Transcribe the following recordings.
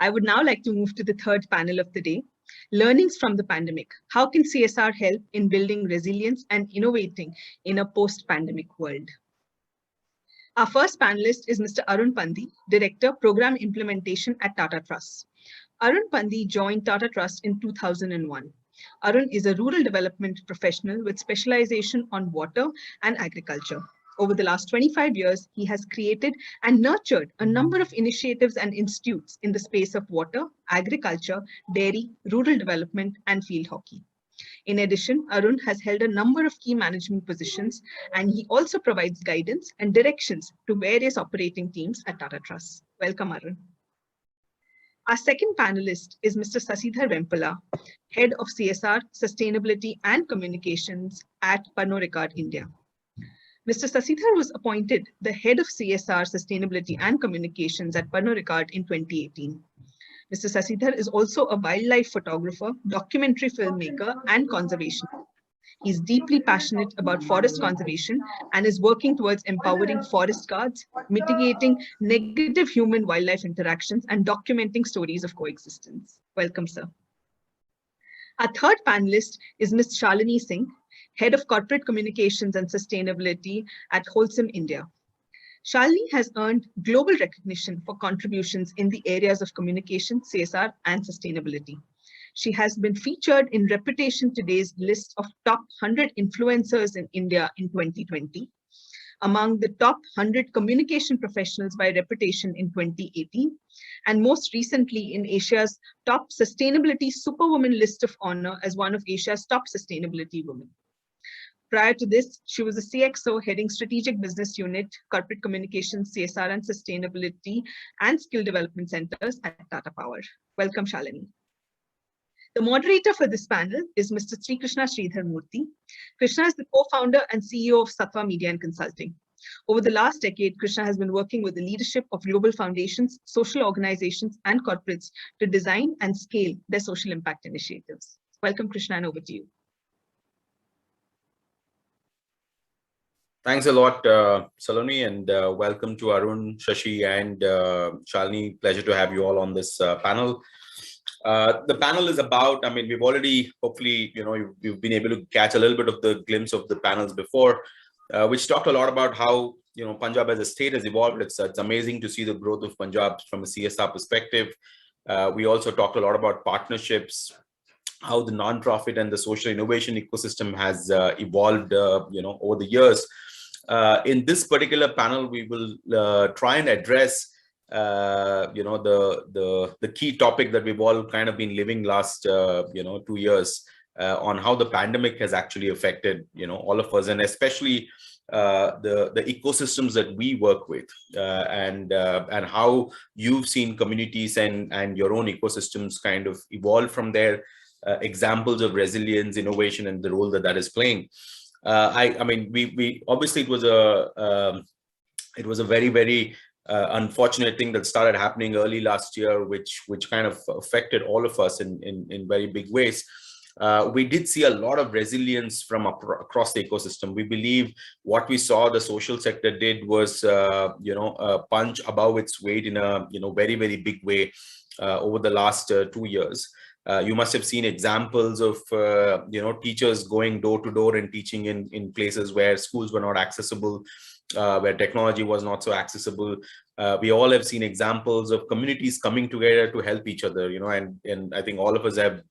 I would now like to move to the third panel of the day, Learnings from the Pandemic. How can CSR help in building resilience and innovating in a post-pandemic world? Our first panelist is Mr. Arun Pandey, Director, Program Implementation at Tata Trust. Arun Pandey joined Tata Trust in 2001. Arun is a rural development professional with specialization on water and agriculture. Over the last 25 years, he has created and nurtured a number of initiatives and institutes in the space of water, agriculture, dairy, rural development, and field hockey. In addition, Arun has held a number of key management positions, and he also provides guidance and directions to various operating teams at Tata Trust. Welcome, Arun. Our second panelist is Mr. Sasidhar Vempala, Head of CSR, Sustainability and Communications at Pernod Ricard India. Mr. Sasidhar was appointed the Head of CSR, Sustainability and Communications at Pernod Ricard in 2018. Mr. Sasidhar is also a wildlife photographer, documentary filmmaker, and conservationist. He's deeply passionate about forest conservation and is working towards empowering forest guards, mitigating negative human-wildlife interactions, and documenting stories of coexistence. Welcome, sir. Our third panelist is Ms. Shalini Singh, Head of Corporate Communications and Sustainability at Wholesome India. Shalini has earned global recognition for contributions in the areas of communication, CSR, and sustainability. She has been featured in Reputation Today's list of top 100 influencers in India in 2020, among the top 100 communication professionals by Reputation in 2018, and most recently in Asia's top sustainability superwoman list of honor as one of Asia's top sustainability women. Prior to this, she was a CXO heading Strategic Business Unit, Corporate Communications, CSR and Sustainability and Skill Development Centers at Tata Power. Welcome, Shalini. The moderator for this panel is Mr. Sri Krishna Sridhar Murthy. Krishna is the co-founder and CEO of Sattva Media and Consulting. Over the last decade, Krishna has been working with the leadership of global foundations, social organizations, and corporates to design and scale their social impact initiatives. Welcome, Krishna, and over to you. Thanks a lot, Saloni, and welcome to Arun, Shashi, and Shalini. Pleasure to have you all on this panel. The panel is about, we've already, hopefully, you've been able to catch a little bit of the glimpse of the panels before, which talked a lot about how, Punjab as a state has evolved. It's amazing to see the growth of Punjab from a CSR perspective. We also talked a lot about partnerships, how the nonprofit and the social innovation ecosystem has evolved, over the years. In this particular panel, we will try and address, the key topic that we've all kind of been living last, 2 years on how the pandemic has actually affected, all of us, and especially the ecosystems that we work with, and how you've seen communities and your own ecosystems kind of evolve from there. Examples of resilience, innovation, and the role that is playing. We obviously it was a very, very unfortunate thing that started happening early last year, which kind of affected all of us in very big ways. We did see a lot of resilience from across the ecosystem. We believe what we saw the social sector did was, punch above its weight in a very, very big way over the last 2 years. You must have seen examples of teachers going door to door and teaching in places where schools were not accessible, where technology was not so accessible. We all have seen examples of communities coming together to help each other, and I think all of us have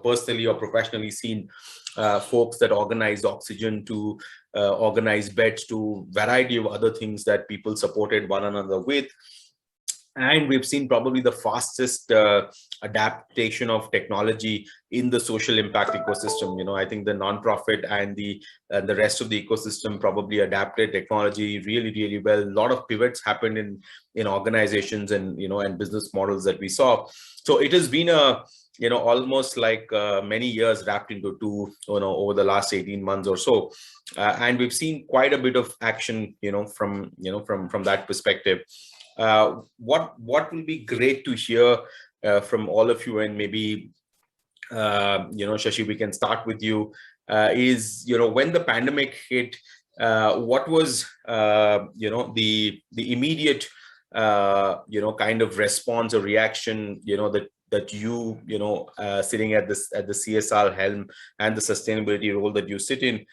personally or professionally seen folks that organized oxygen, to organize beds, to variety of other things that people supported one another with. And we've seen probably the fastest adaptation of technology in the social impact ecosystem. I think the nonprofit and the rest of the ecosystem probably adapted technology really, really well. A lot of pivots happened in organizations and and business models that we saw. So it has been a almost like many years wrapped into two, over the last 18 months or so, and we've seen quite a bit of action, from that perspective. What will be great to hear from all of you, and maybe Shashi, we can start with you, is when the pandemic hit, what was the immediate kind of response or reaction, that sitting at the CSR helm and the sustainability role that you sit in,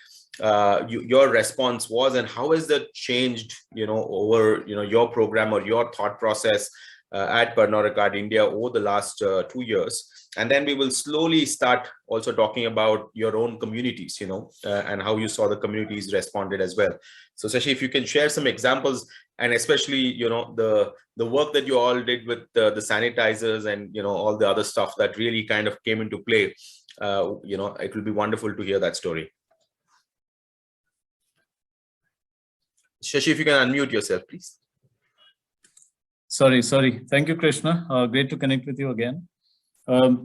your response was, and how has that changed, over, your program or your thought process at Pernod Ricard India over the last 2 years? And then we will slowly start also talking about your own communities, and how you saw the communities responded as well. So Shashi, if you can share some examples, and especially, the work that you all did with the sanitizers and, all the other stuff that really kind of came into play, it will be wonderful to hear that story. Shashi, if you can unmute yourself, please. Sorry. Thank you, Krishna. Great to connect with you again.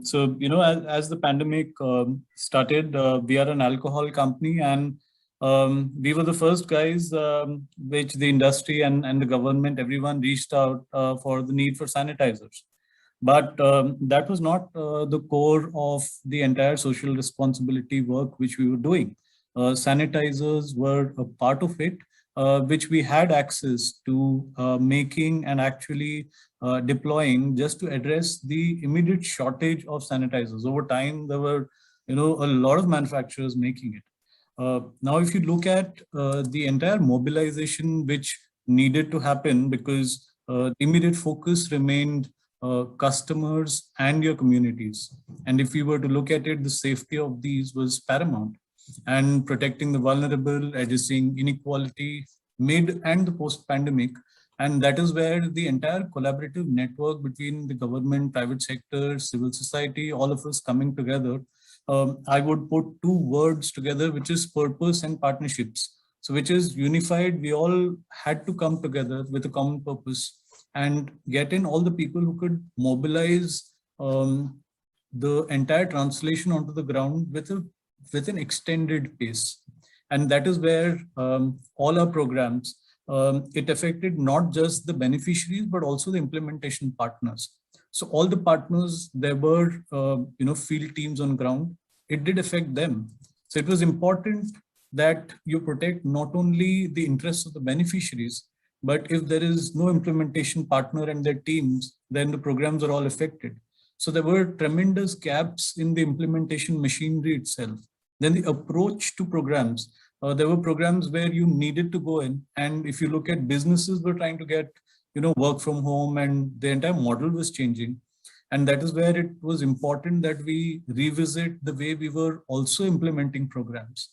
So, as the pandemic started, we are an alcohol company, and we were the first guys which the industry and the government, everyone reached out for the need for sanitizers. But that was not the core of the entire social responsibility work which we were doing. Sanitizers were a part of it, which we had access to making and actually deploying just to address the immediate shortage of sanitizers. Over time, there were, a lot of manufacturers making it. Now, if you look at the entire mobilization which needed to happen, because immediate focus remained customers and your communities. And if you were to look at it, the safety of these was paramount, and protecting the vulnerable, addressing inequality mid and the post-pandemic. And that is where the entire collaborative network between the government, private sector, civil society, all of us coming together, I would put two words together, which is purpose and partnerships. So which is unified. We all had to come together with a common purpose and get in all the people who could mobilize the entire translation onto the ground with an extended pace. And that is where all our programs, it affected not just the beneficiaries, but also the implementation partners. So all the partners, there were, field teams on ground. It did affect them. So it was important that you protect not only the interests of the beneficiaries, but if there is no implementation partner and their teams, then the programs are all affected. So there were tremendous gaps in the implementation machinery itself. Then the approach to programs, there were programs where you needed to go in, and if you look at businesses were trying to get, work from home, and the entire model was changing. And that is where it was important that we revisit the way we were also implementing programs.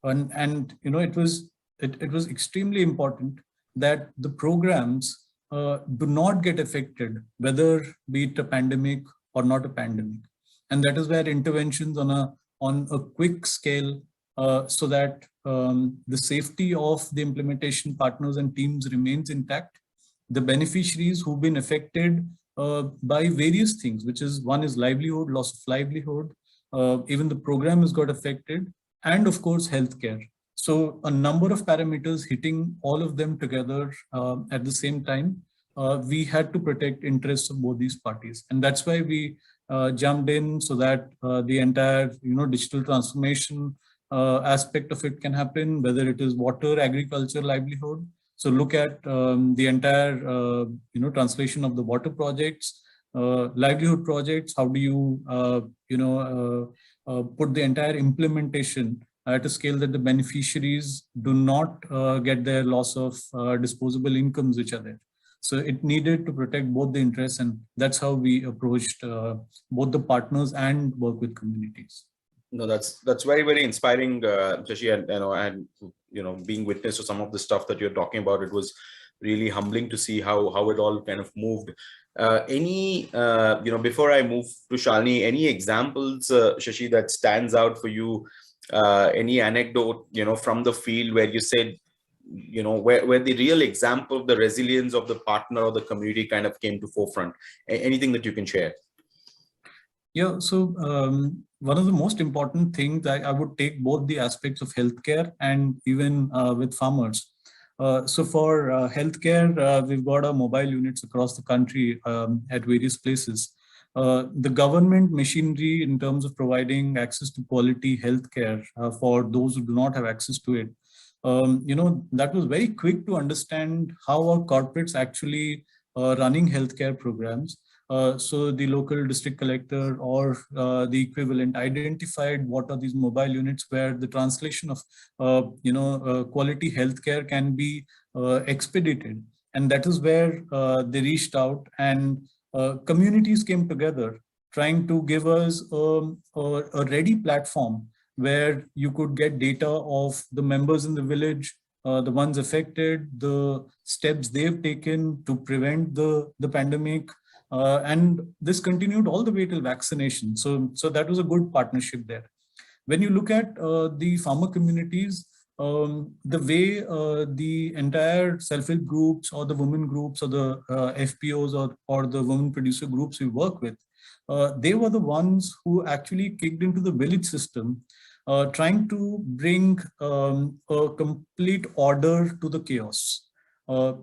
And it was extremely important that the programs do not get affected, whether be it a pandemic or not a pandemic. And that is where interventions on a quick scale, so that the safety of the implementation partners and teams remains intact. The beneficiaries who've been affected by various things, which is one is livelihood, loss of livelihood, even the program has got affected, and of course, healthcare. So a number of parameters hitting all of them together at the same time, we had to protect interests of both these parties. And that's why we jumped in, so that the entire, digital transformation aspect of it can happen, whether it is water, agriculture, livelihood. So look at the entire, translation of the water projects, livelihood projects. How do you, put the entire implementation at a scale that the beneficiaries do not get their loss of disposable incomes which are there. So it needed to protect both the interests, and that's how we approached both the partners and work with communities. No, that's very, very inspiring, Shashi, and being witness to some of the stuff that you're talking about. It was really humbling to see how it all kind of moved. Before I move to Shalini, any examples, Shashi, that stands out for you? Any anecdote, from the field where you said, where the real example of the resilience of the partner or the community kind of came to forefront? Anything that you can share? Yeah, so one of the most important things, I would take both the aspects of healthcare and even with farmers. So for healthcare, we've got our mobile units across the country at various places. The government machinery in terms of providing access to quality healthcare for those who do not have access to it, that was very quick to understand how our corporates actually running healthcare programs. So the local district collector or the equivalent identified what are these mobile units where the translation of quality healthcare can be expedited, and that is where they reached out, and communities came together trying to give us a ready platform where you could get data of the members in the village, the ones affected, the steps they've taken to prevent the pandemic. And this continued all the way till vaccination. So that was a good partnership there. When you look at the farmer communities, the way the entire self-help groups or the women groups or the FPOs or the women producer groups we work with, they were the ones who actually kicked into the village system, trying to bring a complete order to the chaos.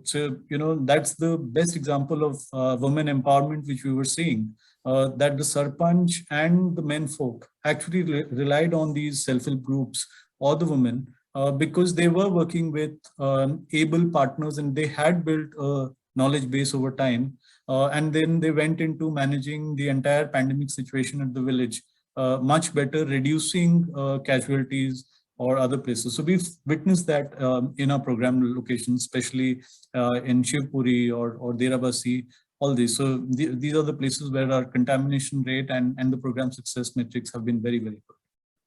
So, that's the best example of women empowerment, which we were seeing, that the Sarpanch and the men folk actually relied on these self-help groups or the women because they were working with able partners and they had built a knowledge base over time. And then they went into managing the entire pandemic situation at the village much better, reducing casualties or other places. So we've witnessed that in our program locations, especially in Shivpuri or Derabasi, all these. So these are the places where our contamination rate and the program success metrics have been very, very good.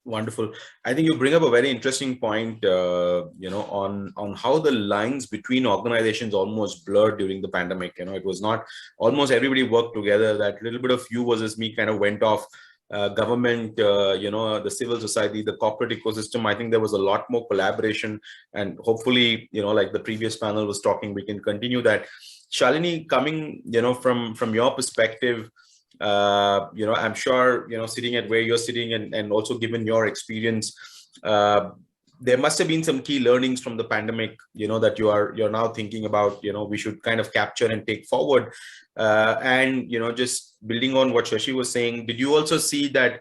Wonderful. I think you bring up a very interesting point, on how the lines between organizations almost blurred during the pandemic. It was not, almost everybody worked together. That little bit of you versus me kind of went off. Government, the civil society, the corporate ecosystem. I think there was a lot more collaboration, and hopefully, like the previous panel was talking, we can continue that. Shalini, coming, from your perspective, I'm sure, sitting at where you're sitting and also given your experience, there must have been some key learnings from the pandemic, that you're now thinking about, we should kind of capture and take forward. And, just building on what Shashi was saying, did you also see that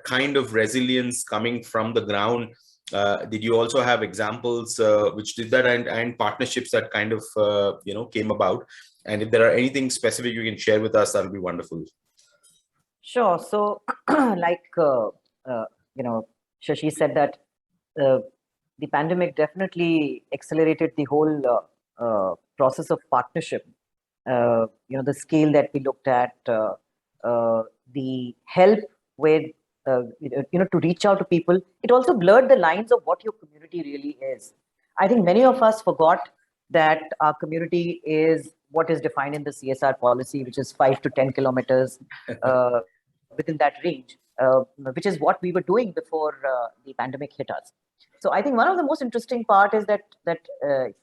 kind of resilience coming from the ground? Did you also have examples which did that, and partnerships that kind of, came about? And if there are anything specific you can share with us, that'll be wonderful. Sure. So, like, Shashi said that the pandemic definitely accelerated the whole process of partnership. The scale that we looked at, the help with, to reach out to people. It also blurred the lines of what your community really is. I think many of us forgot that our community is what is defined in the CSR policy, which is 5 to 10 kilometers within that range, which is what we were doing before the pandemic hit us. So I think one of the most interesting part is that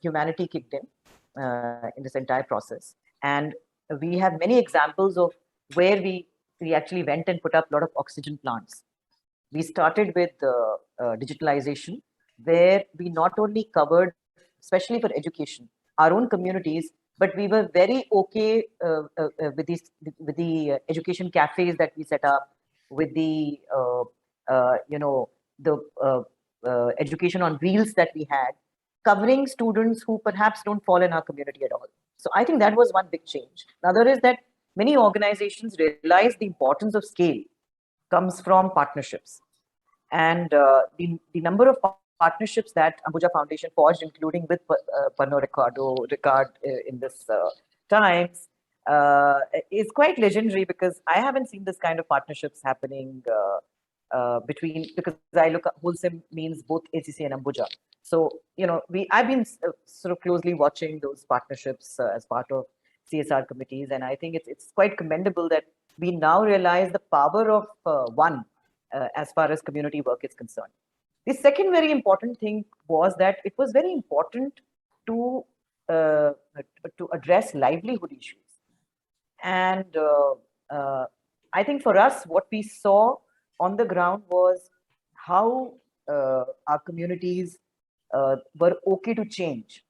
humanity kicked in this entire process. And we have many examples of where we actually went and put up a lot of oxygen plants. We started with digitalization, where we not only covered, especially for education, our own communities, but we were very okay with the education cafes that we set up, with the education on wheels that we had, covering students who perhaps don't fall in our community at all. So I think that was one big change. Another is that many organizations realize the importance of scale comes from partnerships. And the number of partnerships that Ambuja Foundation forged, including with Pernod Ricard in this times, is quite legendary, because I haven't seen this kind of partnerships happening because I look at Wholesome means both ACC and Ambuja. So, I've been sort of closely watching those partnerships as part of CSR committees. And I think it's quite commendable that we now realize the power of one as far as community work is concerned. The second very important thing was that it was very important to address livelihood issues. And I think for us, what we saw on the ground was how our communities were okay to change,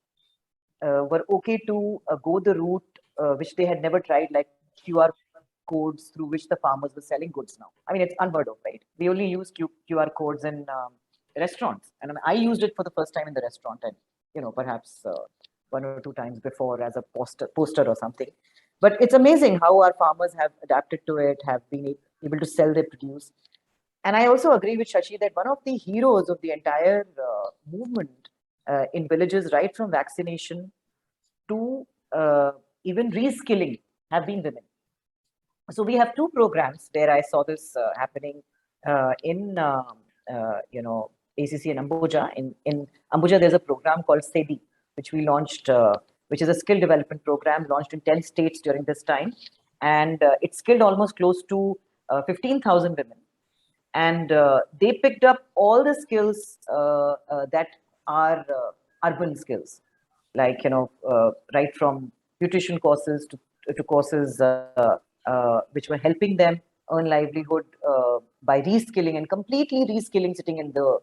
were okay to go the route which they had never tried, like QR codes through which the farmers were selling goods now. I mean, it's unheard of, right? We only use QR codes in restaurants. And I used it for the first time in the restaurant, and, perhaps one or two times before as a poster or something. But it's amazing how our farmers have adapted to it, have been able to sell their produce. And I also agree with Shashi that one of the heroes of the entire movement in villages, right from vaccination to even reskilling, have been women. So we have two programs where I saw this happening in ACC in Ambuja. In Ambuja, there's a program called SEDI, which we launched, which is a skill development program launched in 10 states during this time. And it skilled almost close to 15,000 women. And they picked up all the skills that are urban skills, like, right from nutrition courses to courses which were helping them earn livelihood by reskilling and completely reskilling, sitting in the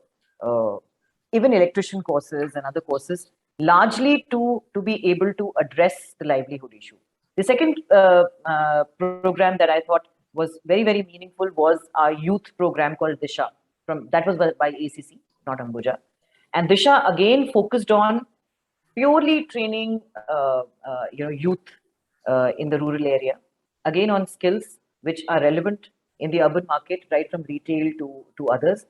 even electrician courses and other courses, largely to be able to address the livelihood issue. The second program that I thought was very, very meaningful was our youth program called Disha. That was by ACC, not Ambuja. And Disha again focused on purely training youth in the rural area, again on skills which are relevant in the urban market, right from retail to others.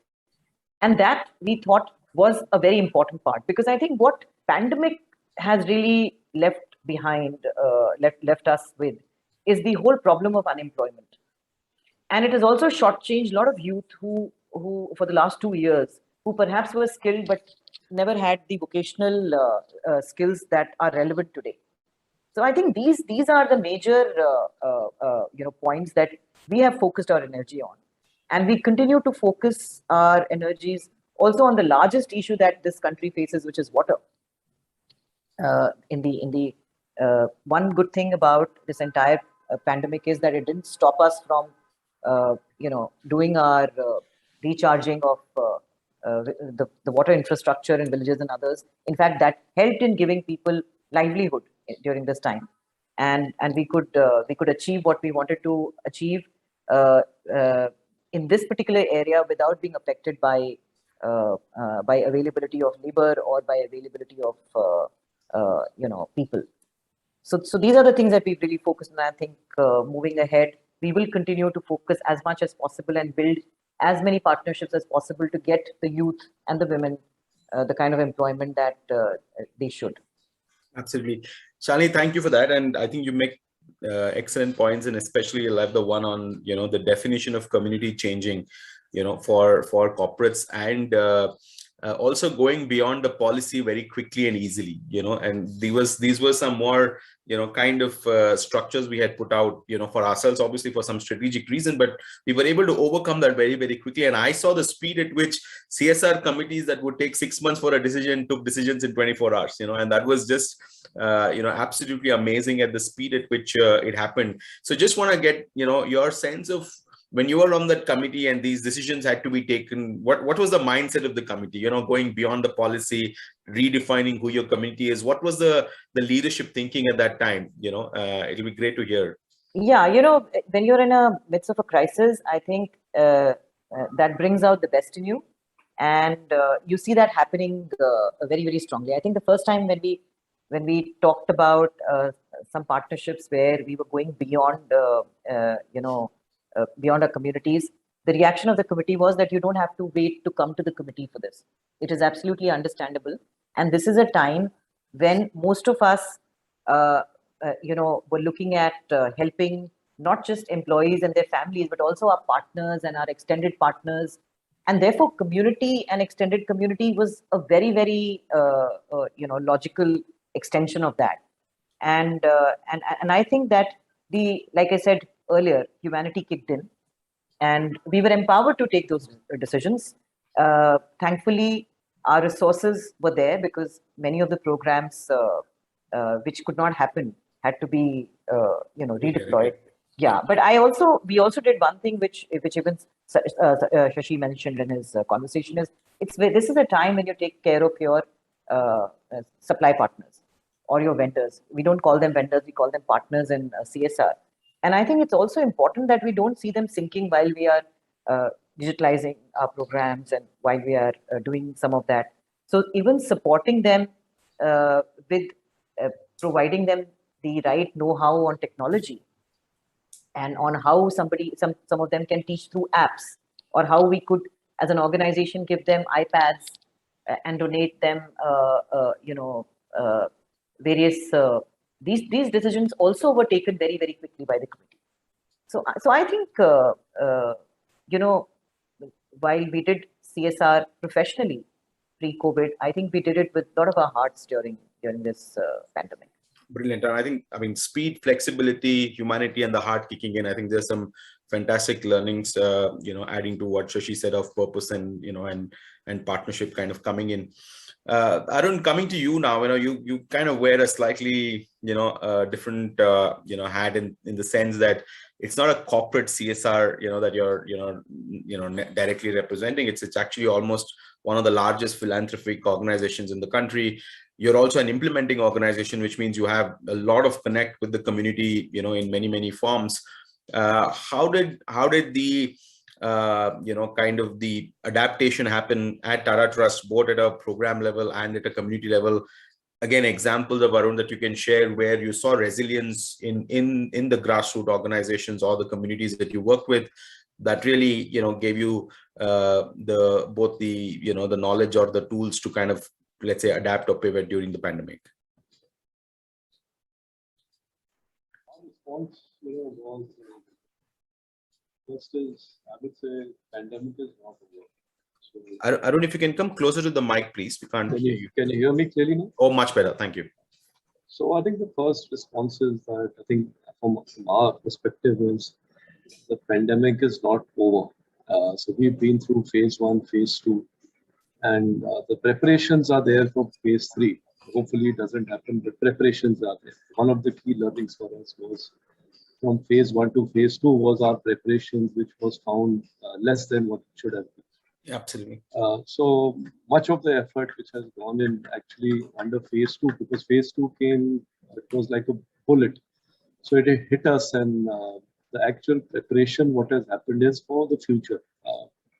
And that we thought was a very important part, because I think what pandemic has really left behind, left us with, is the whole problem of unemployment. And it has also shortchanged a lot of youth who for the last 2 years, who perhaps were skilled but never had the vocational skills that are relevant today. So I think these are the major points that we have focused our energy on, and we continue to focus our energies also on the largest issue that this country faces, which is water. One good thing about this entire pandemic is that it didn't stop us from doing our recharging of the water infrastructure in villages and others. In fact, that helped in giving people livelihood during this time, and we could achieve what we wanted to achieve in this particular area without being affected by availability of labor or by availability of people. So these are the things that we've really focused on. I think moving ahead, we will continue to focus as much as possible and build as many partnerships as possible to get the youth and the women the kind of employment that they should. Absolutely. Shalini, thank you for that. And I think you make excellent points, and especially I love the one on, the definition of community changing, for corporates, and also going beyond the policy very quickly and easily, and these were some more, kind of structures we had put out, for ourselves, obviously for some strategic reason, but we were able to overcome that very, very quickly. And I saw the speed at which CSR committees that would take 6 months for a decision took decisions in 24 hours, and that was just, absolutely amazing at the speed at which it happened. So just want to get, your sense of, when you were on that committee and these decisions had to be taken, what was the mindset of the committee, going beyond the policy, redefining who your community is? What was the leadership thinking at that time? It'll be great to hear. Yeah, when you're in a midst of a crisis, I think that brings out the best in you. And you see that happening very, very strongly. I think the first time when we talked about some partnerships where we were going beyond, beyond our communities, the reaction of the committee was that you don't have to wait to come to the committee for this. It is absolutely understandable. And this is a time when most of us, were looking at helping not just employees and their families, but also our partners and our extended partners. And therefore, community and extended community was a very, very, logical extension of that. And I think that like I said earlier, humanity kicked in, and we were empowered to take those decisions. Thankfully, our resources were there, because many of the programs which could not happen had to be, redeployed. Yeah, but we also did one thing which even Shashi mentioned in his conversation, is this is a time when you take care of your supply partners or your vendors. We don't call them vendors, we call them partners in CSR. And I think it's also important that we don't see them sinking while we are digitalizing our programs and while we are doing some of that. So even supporting them with providing them the right know-how on technology and on how some of them can teach through apps, or how we could as an organization give them iPads and donate them various these decisions also were taken very, very quickly by the committee. So I think while we did CSR professionally pre-COVID, I think we did it with a lot of our hearts during this pandemic. Brilliant. And I mean, speed, flexibility, humanity, and the heart kicking in. I think there's some fantastic learnings, adding to what Shashi said of purpose and, and partnership kind of coming in. Arun, coming to you now, you kind of wear a slightly, different, hat in the sense that it's not a corporate CSR, that you're, directly representing. It's actually almost one of the largest philanthropic organizations in the country. You're also an implementing organization, which means you have a lot of connect with the community, in many, many forms. How did the kind of the adaptation happen at Tata Trust, both at a program level and at a community level? Again, examples of Arun that you can share where you saw resilience in the grassroots organizations or the communities that you work with, that really gave you both the the knowledge or the tools to kind of, let's say, adapt or pivot during the pandemic. Our response, was first is, I would say, pandemic is not over. So, Arun, if you can come closer to the mic, please. We can't hear you. Can you hear me clearly now? Oh, much better. Thank you. So I think the first response is that I think from our perspective is the pandemic is not over. So we've been through phase 1, phase 2, and the preparations are there for phase 3. Hopefully it doesn't happen, but preparations are there. One of the key learnings for us was from phase 1 to phase 2 was our preparations, which was found less than what it should have been. Yeah, absolutely. So much of the effort which has gone in actually under phase 2, because phase 2 came, it was like a bullet. So it hit us, and the actual preparation, what has happened is for the future.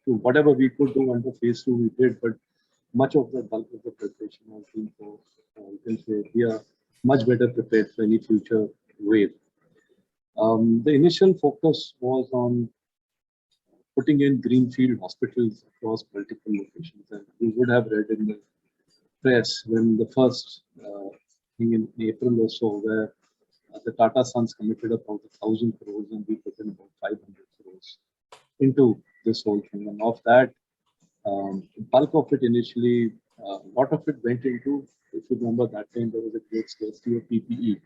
So whatever we could do under phase 2, we did, but much of the bulk of the preparation has been for, you can say, we are much better prepared for any future wave. The initial focus was on putting in greenfield hospitals across multiple locations, and we would have read in the press when the first thing in April or so, where the Tata Sons committed about 1,000 crores and we put in about 500 crores into this whole thing. And of that, the bulk of it initially, a lot of it went into, if you remember that time, there was a great scarcity of PPE,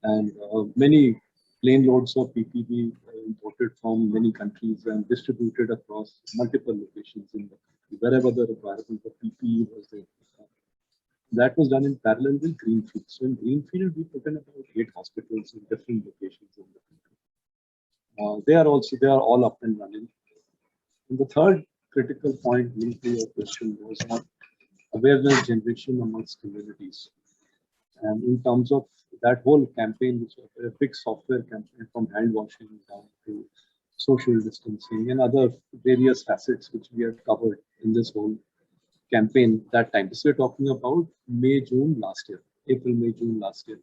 and many plane loads of PPE imported from many countries and distributed across multiple locations in the country, wherever the requirement of PPE was there. That was done in parallel with Greenfield. So in Greenfield, we put in about 8 hospitals in different locations in the country. They are all up and running. And the third critical point linked to your question was on awareness generation amongst communities. And in terms of that whole campaign, which was a big software campaign from hand washing down to social distancing and other various facets which we had covered in this whole campaign that time. So we're talking about May, June last year, April, May, June last year.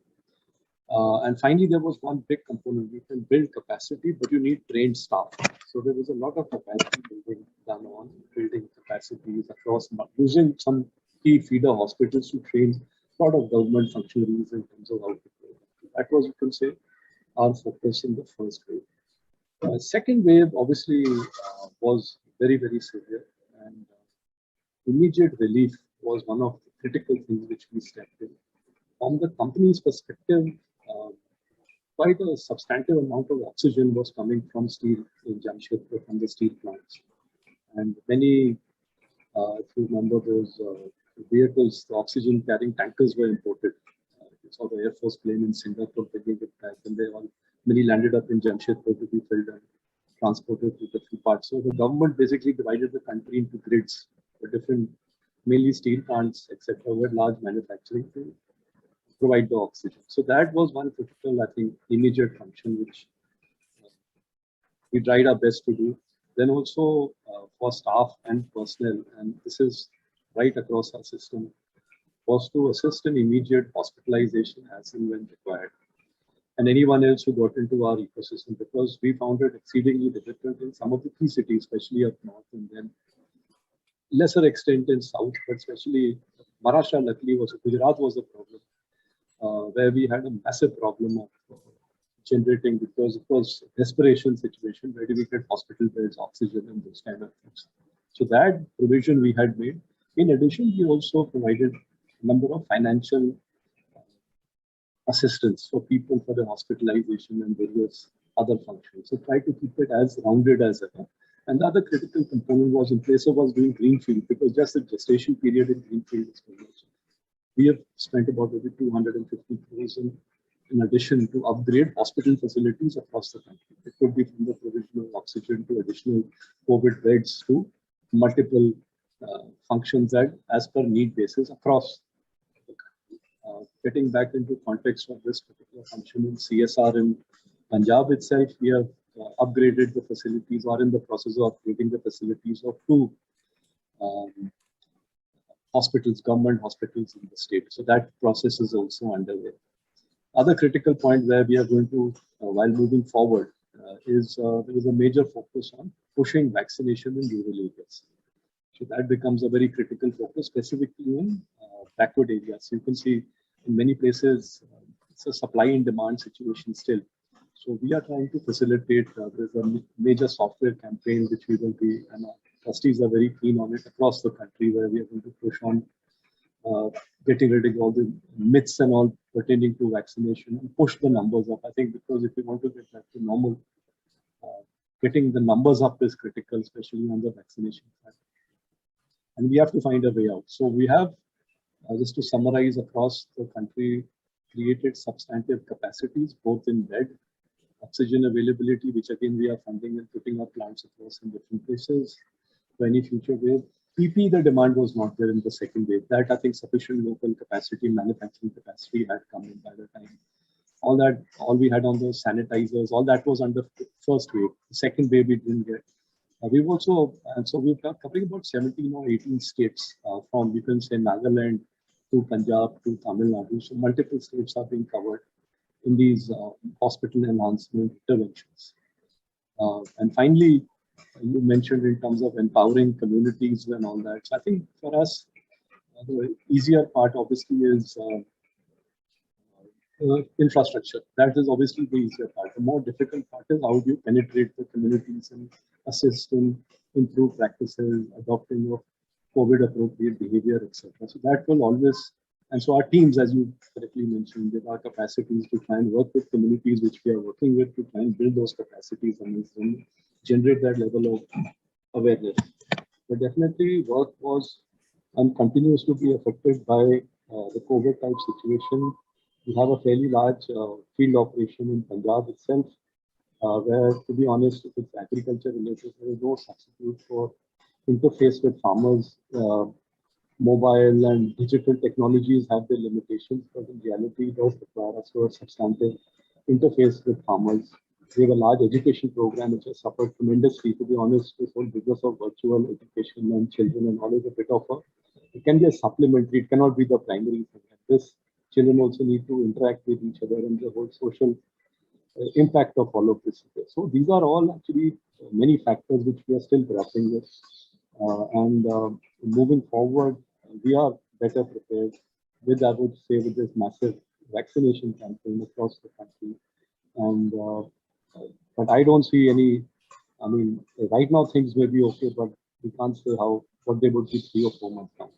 And finally, there was one big component. You can build capacity, but you need trained staff. So there was a lot of capacity building done on building capacities across, using some key feeder hospitals to train a lot of government functionaries in terms of how to do it. That was, you can say, our focus in the first wave. Second wave, obviously, was very, very severe. And immediate relief was one of the critical things which we stepped in. From the company's perspective, quite a substantive amount of oxygen was coming from steel in Jamshedpur, from the steel plants. And many, if you remember those vehicles, the oxygen carrying tankers were imported. You saw the Air Force plane in Singapore bringing it back, and many landed up in Jamshedpur to be filled and transported to different parts. So the government basically divided the country into grids, for different, mainly steel plants, etc., with large manufacturing to provide the oxygen. So that was one critical, I think, immediate function which we tried our best to do. Then also for staff and personnel, and this is right across our system, was to assist in immediate hospitalization as and when required, and anyone else who got into our ecosystem, because we found it exceedingly difficult in some of the key cities, especially up north, and then lesser extent in south, but especially Maharashtra, luckily, Gujarat was a problem, where we had a massive problem of generating, because it was a desperation situation, where do we get hospital beds, oxygen, and those kind of things. So that provision we had made. In addition, we also provided a number of financial assistance for people for their hospitalization and various other functions. So try to keep it as rounded as ever. And the other critical component was, in place of us doing greenfield, because just the gestation period in greenfield is very much. We have spent about maybe 250 crores in addition to upgrade hospital facilities across the country. It could be from the provision of oxygen to additional COVID beds to multiple functions as per need basis across the country. Getting back into context of this particular function in CSR in Punjab itself, we have upgraded the facilities, or in the process of upgrading the facilities of 2 hospitals, government hospitals in the state. So that process is also underway. Other critical point where we are going to, while moving forward, is there is a major focus on pushing vaccination in rural areas. So that becomes a very critical focus, specifically in backward areas. You can see in many places, it's a supply and demand situation still. So we are trying to facilitate, there's a major software campaign which we will be, and our trustees are very keen on it across the country, where we are going to push on getting rid of all the myths and all pertaining to vaccination and push the numbers up. I think because if we want to get back to normal, getting the numbers up is critical, especially on the vaccination side. And we have to find a way out. So we have, just to summarize, across the country, created substantive capacities, both in bed, oxygen availability, which again we are funding and putting our plants across in different places for any future wave. PP, the demand was not there in the second wave. That, I think, sufficient local capacity, manufacturing capacity had come in by the time. All we had on those sanitizers, all that was under first wave. The second wave we didn't get. We've also, and so we've got covering about 17 or 18 states, from, you can say, Nagaland to Punjab to Tamil Nadu. So multiple states are being covered in these hospital enhancement interventions. And finally, you mentioned in terms of empowering communities and all that. So I think for us, the easier part obviously is infrastructure. That is obviously the easier part. The more difficult part is how do you penetrate the communities and assist in improve practices, adopting of COVID appropriate behavior, etc. So that will always, and so our teams, as you correctly mentioned, there are capacities to try and work with communities which we are working with to try and build those capacities and generate that level of awareness. But definitely work was and continues to be affected by the COVID type situation. We have a fairly large field operation in Punjab itself, where, to be honest, if it's agriculture related, there is no substitute for interface with farmers. Mobile and digital technologies have their limitations, but in reality, those require us to a substantive interface with farmers. We have a large education program which has suffered tremendously. To be honest, this whole business of virtual education and children and all is a bit of a, it can be a supplementary, it cannot be the primary thing. This children also need to interact with each other and the whole social impact of all of this. So these are all actually many factors which we are still grappling with. And moving forward, we are better prepared with, I would say, with this massive vaccination campaign across the country. And but I don't see any, I mean, right now things may be okay, but we can't say what they would be 3 or 4 months down.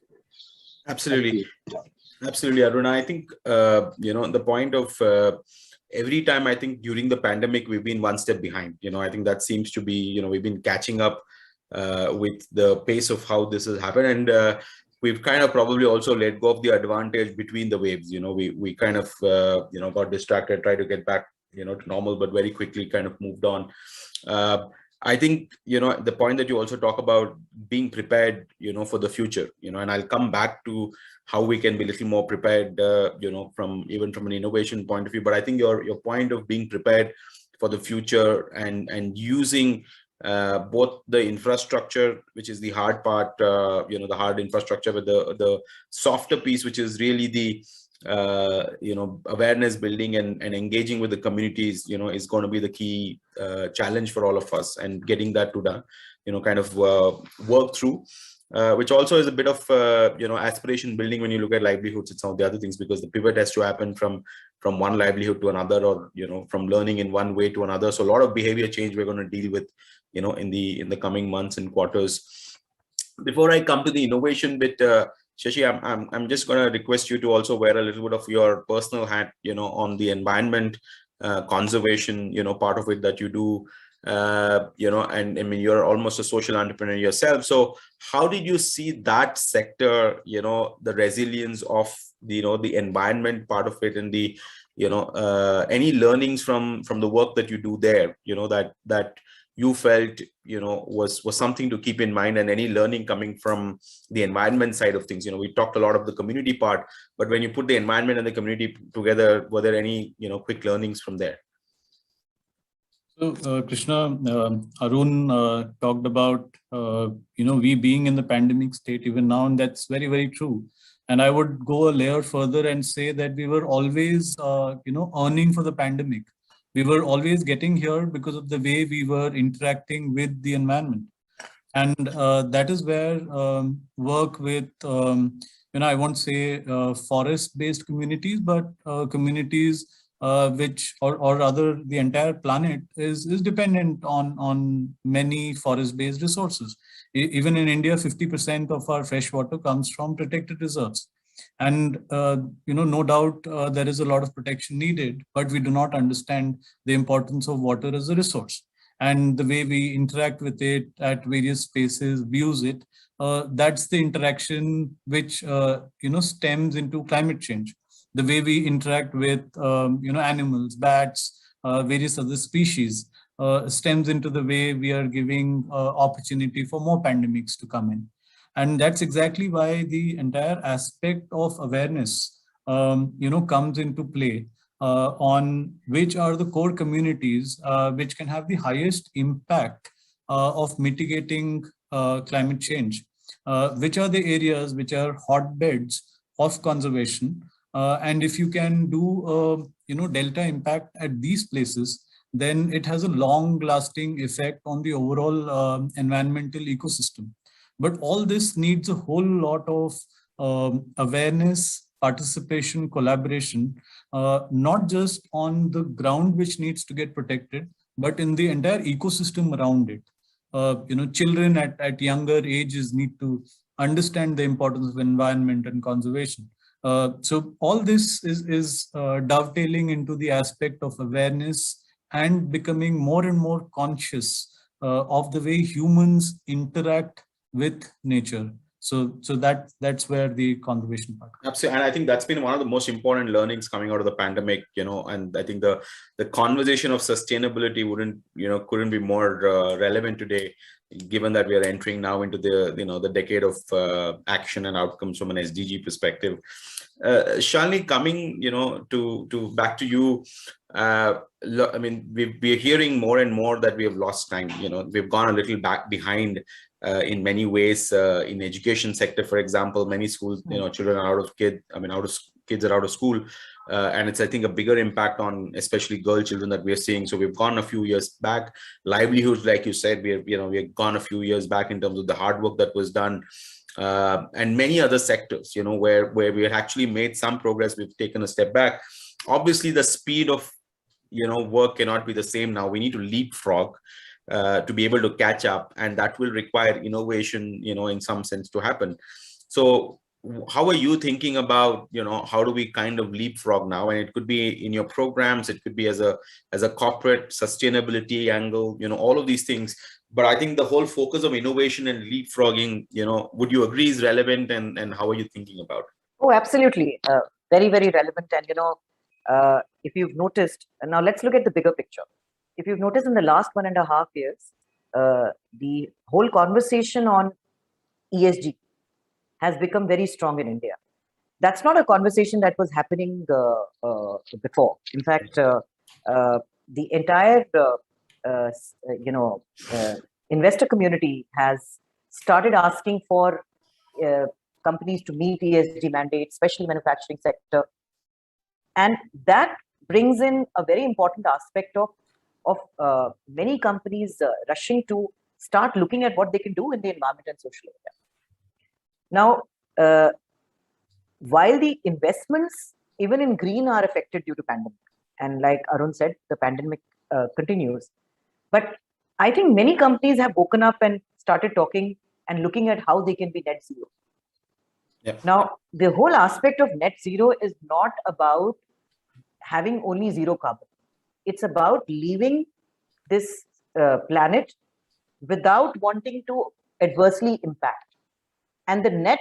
Absolutely. Yeah. Absolutely, Arun. I think, the point of every time, I think during the pandemic, we've been one step behind. I think that seems to be, we've been catching up with the pace of how this has happened. And we've kind of probably also let go of the advantage between the waves. We kind of, got distracted, tried to get back, to normal, but very quickly kind of moved on. I think, the point that you also talk about being prepared, for the future, and I'll come back to how we can be a little more prepared, from an innovation point of view. But I think your point of being prepared for the future and using both the infrastructure, which is the hard part, the hard infrastructure, with the softer piece, which is really the awareness building and engaging with the communities, is going to be the key challenge for all of us, and getting that to work through, which also is a bit of aspiration building when you look at livelihoods and some of the other things, because the pivot has to happen from one livelihood to another, or from learning in one way to another. So a lot of behavior change we're going to deal with in the coming months and quarters. Before I come to the innovation bit, Shashi, I'm just going to request you to also wear a little bit of your personal hat, on the environment conservation, part of it that you do, and I mean, you're almost a social entrepreneur yourself. So how did you see that sector, the resilience of the environment part of it, and the, any learnings from the work that you do there, that you felt, was something to keep in mind, and any learning coming from the environment side of things? We talked a lot of the community part, but when you put the environment and the community together, were there any, quick learnings from there? So, Krishna, Arun talked about, we being in the pandemic state even now, and that's very, very true. And I would go a layer further and say that we were always, earning for the pandemic. We were always getting here because of the way we were interacting with the environment. And that is where work with, I won't say forest-based communities, but communities which, or rather the entire planet is dependent on many forest-based resources. Even in India, 50% of our fresh water comes from protected reserves. And, no doubt there is a lot of protection needed, but we do not understand the importance of water as a resource. And the way we interact with it at various spaces, views it, that's the interaction which, stems into climate change. The way we interact with, animals, bats, various other species, stems into the way we are giving opportunity for more pandemics to come in. And that's exactly why the entire aspect of awareness, comes into play on which are the core communities which can have the highest impact of mitigating climate change, which are the areas which are hotbeds of conservation. And if you can do, delta impact at these places, then it has a long-lasting effect on the overall environmental ecosystem. But all this needs a whole lot of awareness, participation, collaboration, not just on the ground which needs to get protected, but in the entire ecosystem around it. Children at younger ages need to understand the importance of environment and conservation. So all this is dovetailing into the aspect of awareness and becoming more and more conscious of the way humans interact with nature. So that's where the conservation part. Absolutely. And I think that's been one of the most important learnings coming out of the pandemic, and I think the conversation of sustainability couldn't be more relevant today, given that we are entering now into the decade of action and outcomes from an SDG perspective. Shalini, coming to back to you, I mean, we're hearing more and more that we have lost time. We've gone a little back behind in many ways. In education sector, for example, many schools, children are kids are out of school, and it's, I think, a bigger impact on especially girl children that we're seeing. So we've gone a few years back. Livelihoods, like you said, we've gone a few years back in terms of the hard work that was done. And many other sectors, where we had actually made some progress, we've taken a step back. Obviously, the speed of, work cannot be the same now. We need to leapfrog to be able to catch up, and that will require innovation, in some sense, to happen. So how are you thinking about, how do we kind of leapfrog now? And it could be in your programs, it could be as a corporate sustainability angle, all of these things. But I think the whole focus of innovation and leapfrogging, would you agree is relevant, and how are you thinking about it? Oh, absolutely. Very, very relevant. And, if you've noticed, now let's look at the bigger picture. If you've noticed in the last 1.5 years, the whole conversation on ESG has become very strong in India. That's not a conversation that was happening before. In fact, the entire investor community has started asking for companies to meet ESG mandates, especially manufacturing sector. And that brings in a very important aspect of many companies rushing to start looking at what they can do in the environment and social area. Now, while the investments even in green are affected due to pandemic, and like Arun said, the pandemic continues, but I think many companies have woken up and started talking and looking at how they can be net zero. Yep. Now, the whole aspect of net zero is not about having only zero carbon. It's about leaving this planet without wanting to adversely impact. And the net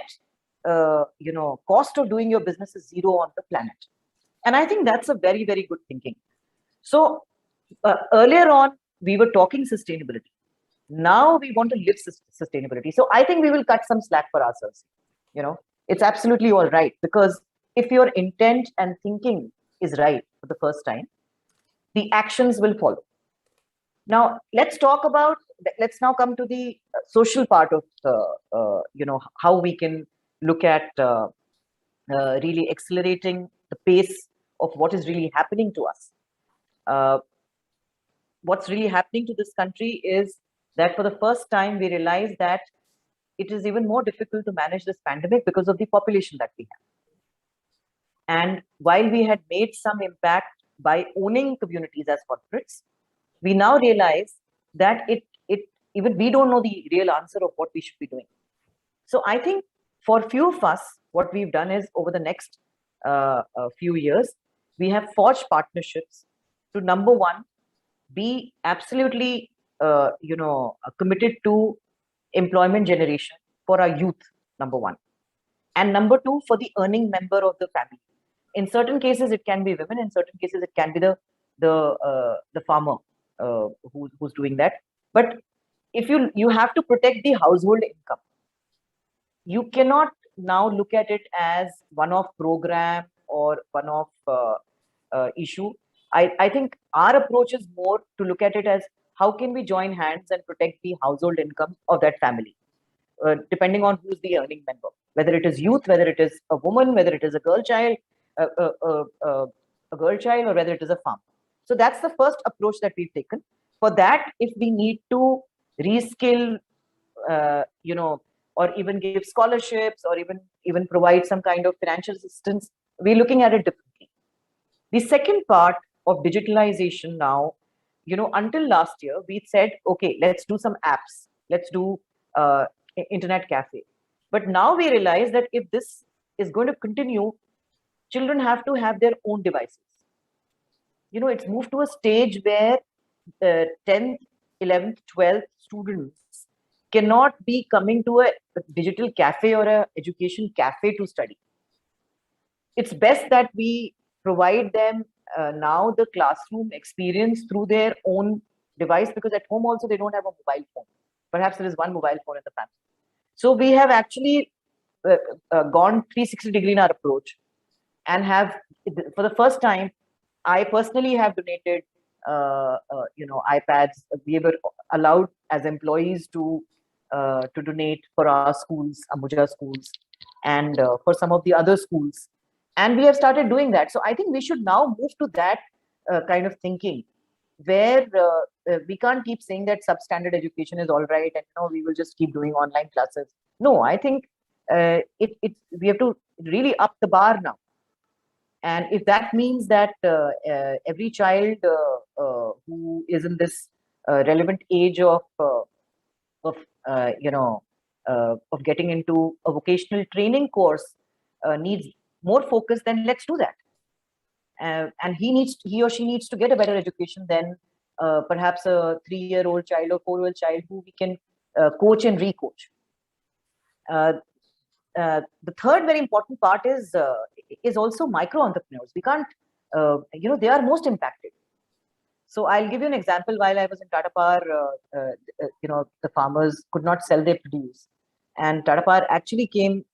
cost of doing your business is zero on the planet. And I think that's a very, very good thinking. So earlier on, we were talking sustainability. Now we want to live sustainability. So I think we will cut some slack for ourselves. It's absolutely all right, because if your intent and thinking is right for the first time, the actions will follow. Now, let's now come to the social part of, how we can look at really accelerating the pace of what is really happening to us. What's really happening to this country is that for the first time, we realize that it is even more difficult to manage this pandemic because of the population that we have. And while we had made some impact by owning communities as corporates, we now realize that even we don't know the real answer of what we should be doing. So I think for few of us, what we've done is over the next few years, we have forged partnerships to, number one, be absolutely committed to employment generation for our youth, number one. And number two, for the earning member of the family. In certain cases, it can be women. In certain cases, it can be the farmer who's doing that. But if you have to protect the household income, you cannot now look at it as one-off program or one-off issue. I think our approach is more to look at it as how can we join hands and protect the household income of that family, depending on who's the earning member, whether it is youth, whether it is a woman, whether it is a girl child, or whether it is a farm. So that's the first approach that we've taken. For that, if we need to reskill, or even give scholarships, or even provide some kind of financial assistance, we're looking at it differently. The second part of digitalization now, until last year, we said, okay, let's do some apps, let's do internet cafe. But now we realize that if this is going to continue, children have to have their own devices. It's moved to a stage where 10th, 11th, 12th students cannot be coming to a digital cafe or a education cafe to study. It's best that we provide them now the classroom experience through their own device, because at home also they don't have a mobile phone. Perhaps there is one mobile phone in the family. So we have actually gone 360-degree in our approach, and have, for the first time, I personally have donated iPads. We were allowed as employees to donate for our schools, Ambuja schools, and for some of the other schools. And we have started doing that. So I think we should now move to that kind of thinking, where we can't keep saying that substandard education is all right and we will just keep doing online classes. No, I think we have to really up the bar now. And if that means that every child who is in this relevant age of getting into a vocational training course needs more focus, then let's do that. And he or she needs to get a better education than perhaps a 3-year-old child or 4-year-old child who we can coach and recoach. The third very important part is also micro entrepreneurs. We can't, they are most impacted. So I'll give you an example. While I was in Tata Power, the farmers could not sell their produce, and Tata Power actually came,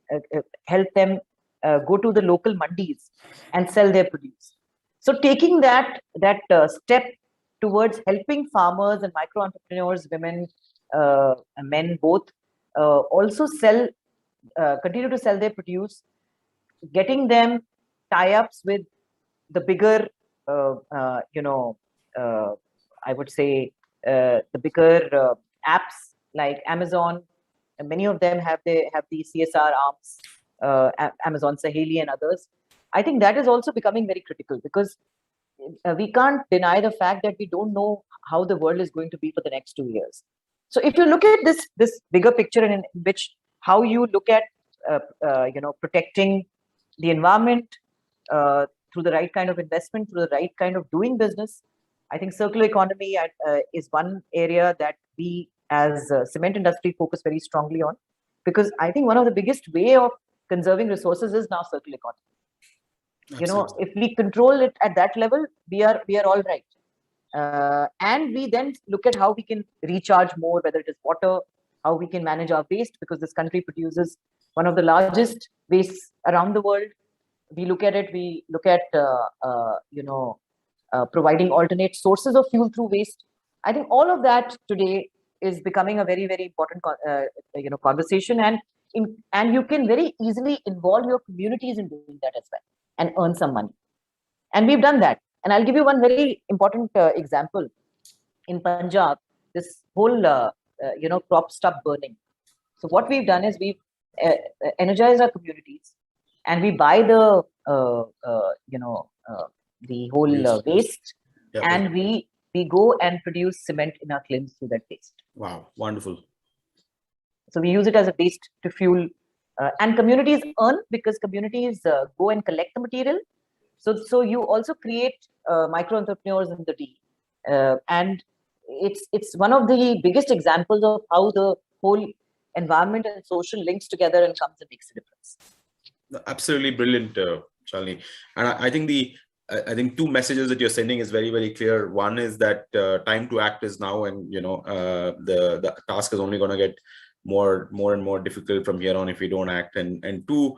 helped them go to the local mandis and sell their produce. So taking that step towards helping farmers and micro entrepreneurs, women, men both also continue to sell their produce, getting them tie-ups with the bigger, I would say, the bigger apps like Amazon. And many of them have the CSR arms, Amazon Saheli and others. I think that is also becoming very critical, because we can't deny the fact that we don't know how the world is going to be for the next 2 years. So if you look at this bigger picture, in which how you look at protecting the environment through the right kind of investment, through the right kind of doing business, I think circular economy is one area that we as cement industry focus very strongly on, because I think one of the biggest way of conserving resources is now circular economy. Absolutely. If we control it at that level, we are all right. And we then look at how we can recharge more, whether it is water, how we can manage our waste, because this country produces one of the largest wastes around the world. We look at providing alternate sources of fuel through waste. I think all of that today is becoming a very, very important conversation, and you can very easily involve your communities in doing that as well and earn some money. And we've done that. And I'll give you one very important example. In Punjab, this whole crop stopped burning. So what we've done is we've energized our communities, and we buy the whole waste, and we go and produce cement in our kilns through that waste. Wow, wonderful. So we use it as a waste to fuel, and communities earn, because communities go and collect the material. So you also create micro entrepreneurs in the D, and it's one of the biggest examples of how the whole environment and social links together and comes and makes a difference. Absolutely brilliant, Shalini. And I think two messages that you're sending is very, very clear. One is that time to act is now, and the task is only going to get more and more difficult from here on if we don't act. And two,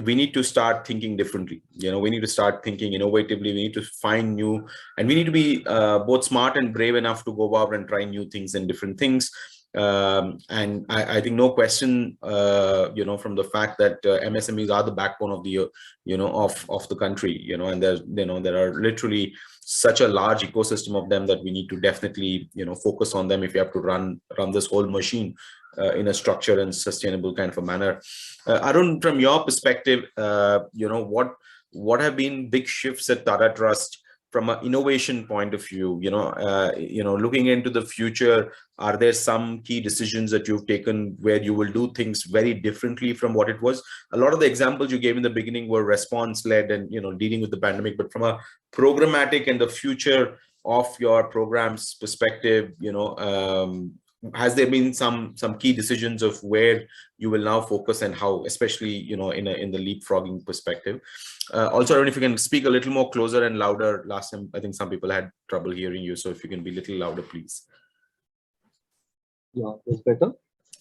we need to start thinking differently. We need to start thinking innovatively. We need to find new, and we need to be both smart and brave enough to go out and try new things and different things. And I think no question, from the fact that MSMEs are the backbone of the, of the country, and there are literally such a large ecosystem of them that we need to definitely, focus on them if you have to run this whole machine in a structured and sustainable kind of a manner. Arun, from your perspective, what have been big shifts at Tata Trust from an innovation point of view? Looking into the future, are there some key decisions that you've taken where you will do things very differently from what it was? A lot of the examples you gave in the beginning were response-led and dealing with the pandemic, but from a programmatic and the future of your programs perspective, has there been some key decisions of where you will now focus and how, especially in the leapfrogging perspective? Also, I don't know if you can speak a little more closer and louder. Last time I think some people had trouble hearing you, so if you can be a little louder, please. Yeah, that's better.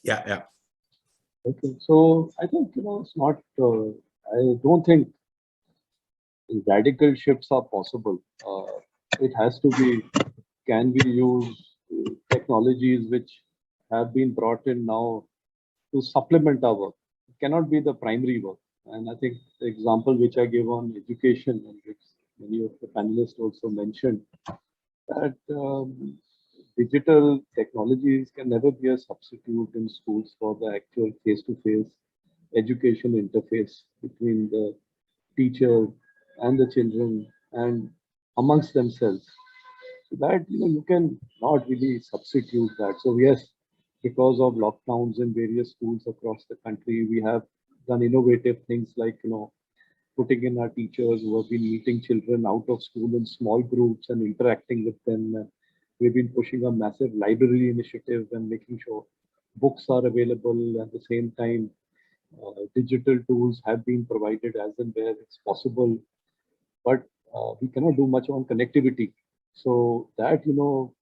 Yeah. Okay, so I think it's not. I don't think radical shifts are possible. It has to be. Can we use technologies which have been brought in now to supplement our work? It cannot be the primary work. And I think the example which I gave on education, and which many of the panelists also mentioned, that digital technologies can never be a substitute in schools for the actual face-to-face education interface between the teacher and the children and amongst themselves. So that you can not really substitute that. So yes, because of lockdowns in various schools across the country, we have done innovative things like putting in our teachers who have been meeting children out of school in small groups and interacting with them. We've been pushing a massive library initiative and making sure books are available. At the same time, digital tools have been provided as and where it's possible, but we cannot do much on connectivity. So that, so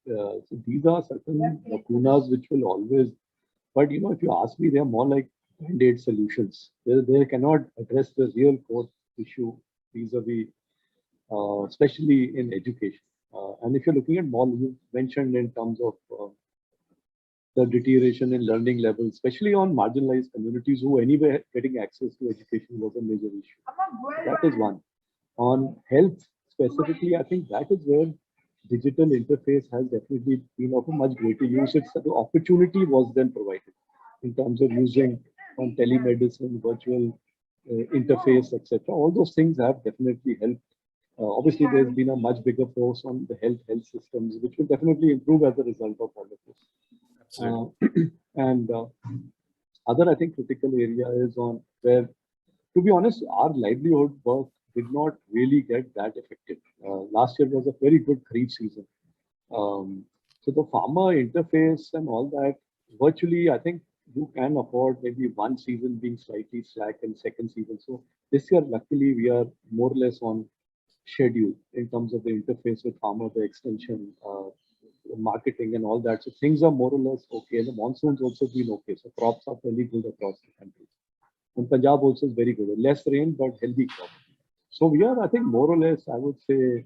these are certain lacunas which will always, but if you ask me, they're more like band-aid solutions. They cannot address the real core issue vis-a-vis, especially in education. And if you're looking at more, you mentioned in terms of the deterioration in learning levels, especially on marginalized communities who anyway getting access to education was a major issue. That is one. On health specifically, I think that is where digital interface has definitely been of a much greater use. The opportunity was then provided in terms of using on telemedicine, virtual interface, etc. All those things have definitely helped. Obviously, there's been a much bigger force on the health systems, which will definitely improve as a result of all of this. Absolutely. And other, I think, critical area is on where, to be honest, our livelihood work did not really get that affected. Last year was a very good kharif season. So the farmer interface and all that, virtually, I think you can afford maybe one season being slightly slack and second season. So this year, luckily, we are more or less on schedule in terms of the interface with farmer, the extension, marketing and all that. So things are more or less okay. The monsoon's also been okay. So crops are fairly good across the country. And Punjab also is very good. Less rain, but healthy crop. So we are, I think, more or less, I would say,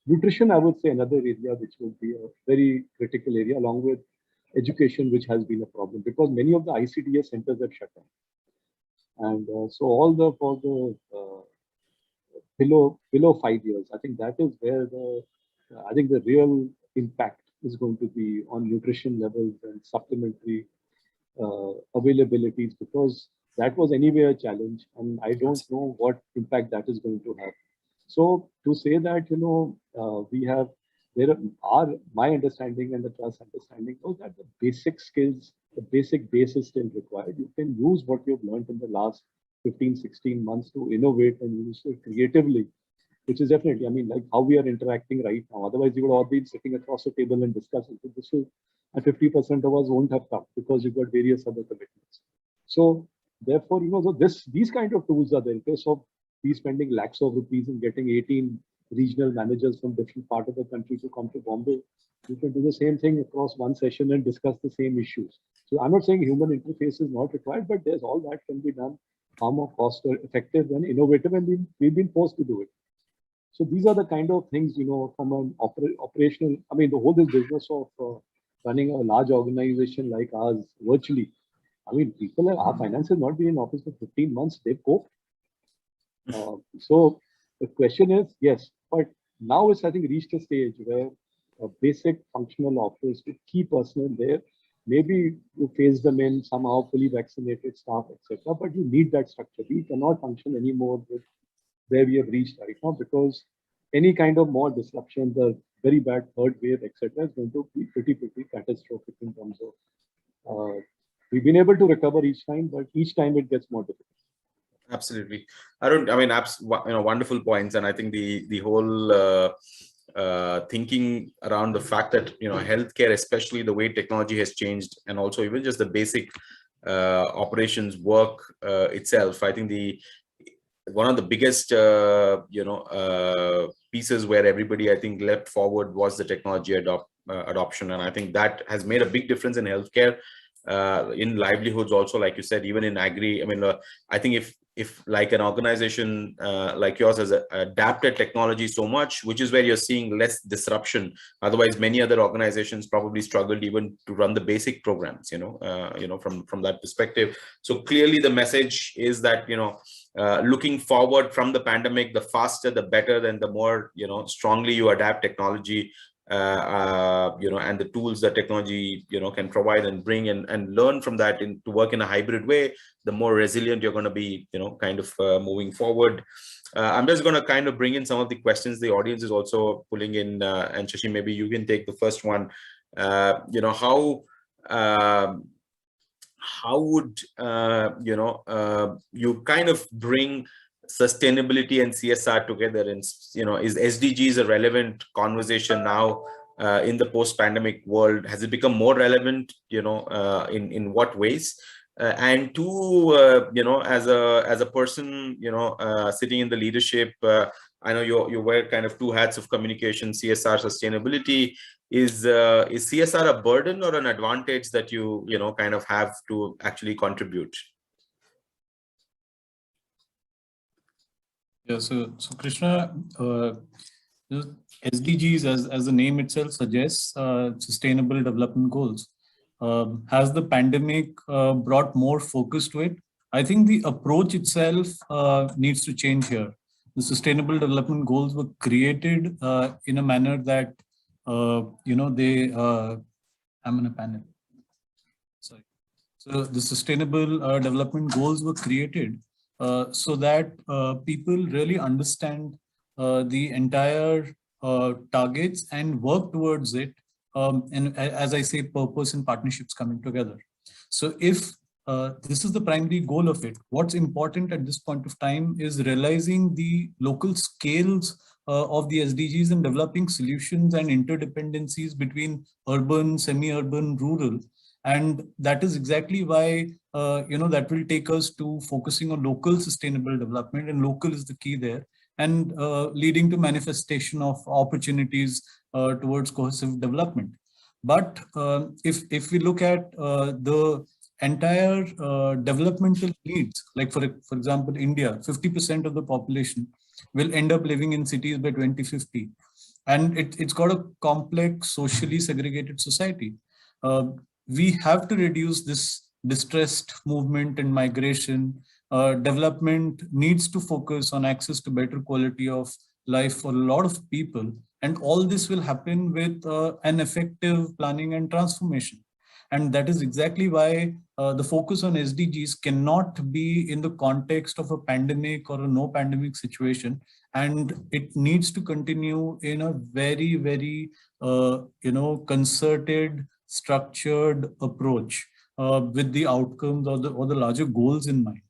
nutrition, I would say another area which would be a very critical area, along with education, which has been a problem because many of the ICDS centers have shut down. And so all for the below 5 years, I think that is where I think the real impact is going to be on nutrition levels and supplementary availabilities, because that was anyway a challenge, and I don't know what impact that is going to have. So to say that, my understanding and the trust understanding was that the basic skills, the basic base is still required. You can use what you've learned in the last 15, 16 months to innovate and use it creatively, which is definitely, I mean, like how we are interacting right now. Otherwise, you would all be sitting across the table and discussing. So this is, and 50% of us won't have come because you've got various other commitments. So therefore, so these kind of tools are there. In case of we spending lakhs of rupees and getting 18 regional managers from different part of the country to come to Bombay, you can do the same thing across one session and discuss the same issues. So I'm not saying human interface is not required, but there's all that can be done far more cost effective and innovative, and we've been forced to do it. So these are the kind of things, from an operational, I mean, the whole this business of running a large organization like ours virtually. I mean, our finance has not been in office for 15 months. They've coped. So the question is, yes, but now it's, I think, reached a stage where a basic functional office with key personnel there, maybe you phase them in somehow, fully vaccinated staff, etc. But you need that structure. We cannot function anymore with where we have reached right now, because any kind of more disruption, the very bad third wave, etc., is going to be pretty catastrophic in terms of. We've been able to recover each time, but each time it gets more difficult. Absolutely. Wonderful points. And I think the whole thinking around the fact that, healthcare, especially the way technology has changed, and also even just the basic operations work itself. I think one of the biggest, pieces where everybody, I think, leapt forward was the technology adoption. And I think that has made a big difference in healthcare, in livelihoods also, like you said, even in agri. I mean, I think if like an organization like yours has adapted technology so much, which is where you're seeing less disruption. Otherwise, many other organizations probably struggled even to run the basic programs, from that perspective. So clearly the message is that, looking forward from the pandemic, the faster, the better, and the more, strongly you adapt technology, and the tools that technology, can provide and bring and learn from that to work in a hybrid way, the more resilient you're going to be, kind of moving forward. I'm just going to kind of bring in some of the questions the audience is also pulling in, and Shashi, maybe you can take the first one. How would, you kind of bring sustainability and CSR together, and is SDGs a relevant conversation now in the post-pandemic world? Has it become more relevant, in what ways? And two, as a person, sitting in the leadership, I know you wear kind of two hats of communication, CSR, sustainability. Is CSR a burden or an advantage that you kind of have to actually contribute? Yeah, so Krishna, SDGs, as the name itself suggests, Sustainable Development Goals. Has the pandemic brought more focus to it? I think the approach itself needs to change here. The Sustainable Development Goals were created in a manner that, I'm in a panel. Sorry. So the Sustainable Development Goals were created so that people really understand the entire targets and work towards it. And as I say, purpose and partnerships coming together. So if this is the primary goal of it, what's important at this point of time is realizing the local scales of the SDGs and developing solutions and interdependencies between urban, semi-urban, rural. And that is exactly why, that will take us to focusing on local sustainable development, and local is the key there, and leading to manifestation of opportunities towards cohesive development. But if we look at the entire developmental needs, like for example, India, 50% of the population will end up living in cities by 2050. And it's got a complex, socially segregated society. We have to reduce this distressed movement and migration. Development needs to focus on access to better quality of life for a lot of people. And all this will happen with an effective planning and transformation. And that is exactly why the focus on SDGs cannot be in the context of a pandemic or a no pandemic situation. And it needs to continue in a very, very, concerted, structured approach with the outcomes or the larger goals in mind.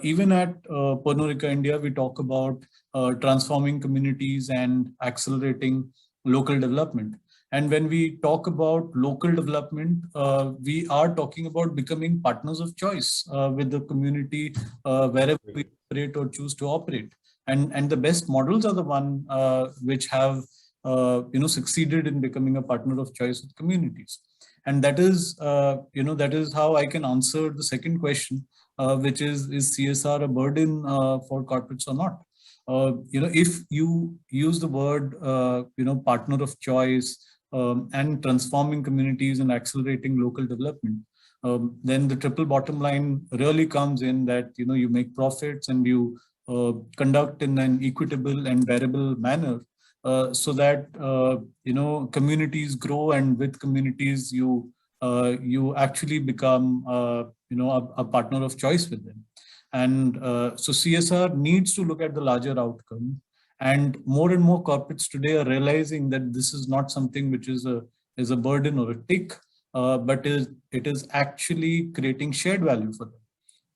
Even at Pernod Ricard India, we talk about transforming communities and accelerating local development. And when we talk about local development, we are talking about becoming partners of choice with the community wherever we operate or choose to operate. And the best models are the one which have succeeded in becoming a partner of choice with communities. And that is how I can answer the second question, which is CSR a burden for corporates or not? If you use the word, partner of choice and transforming communities and accelerating local development, then the triple bottom line really comes in that, you make profits and you conduct in an equitable and bearable manner so that, communities grow, and with communities, you actually become, a partner of choice with them. And so CSR needs to look at the larger outcome, and more corporates today are realizing that this is not something which is a burden or a tick, but it is actually creating shared value for them.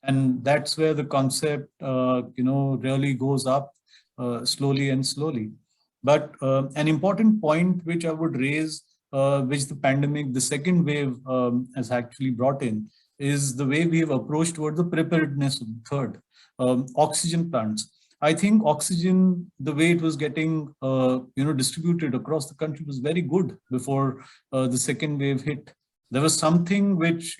And that's where the concept, really goes up slowly and slowly. But an important point which I would raise, which the pandemic, the second wave has actually brought in, is the way we have approached towards the preparedness of the third. Oxygen plants. I think oxygen, the way it was getting distributed across the country was very good before the second wave hit. There was something which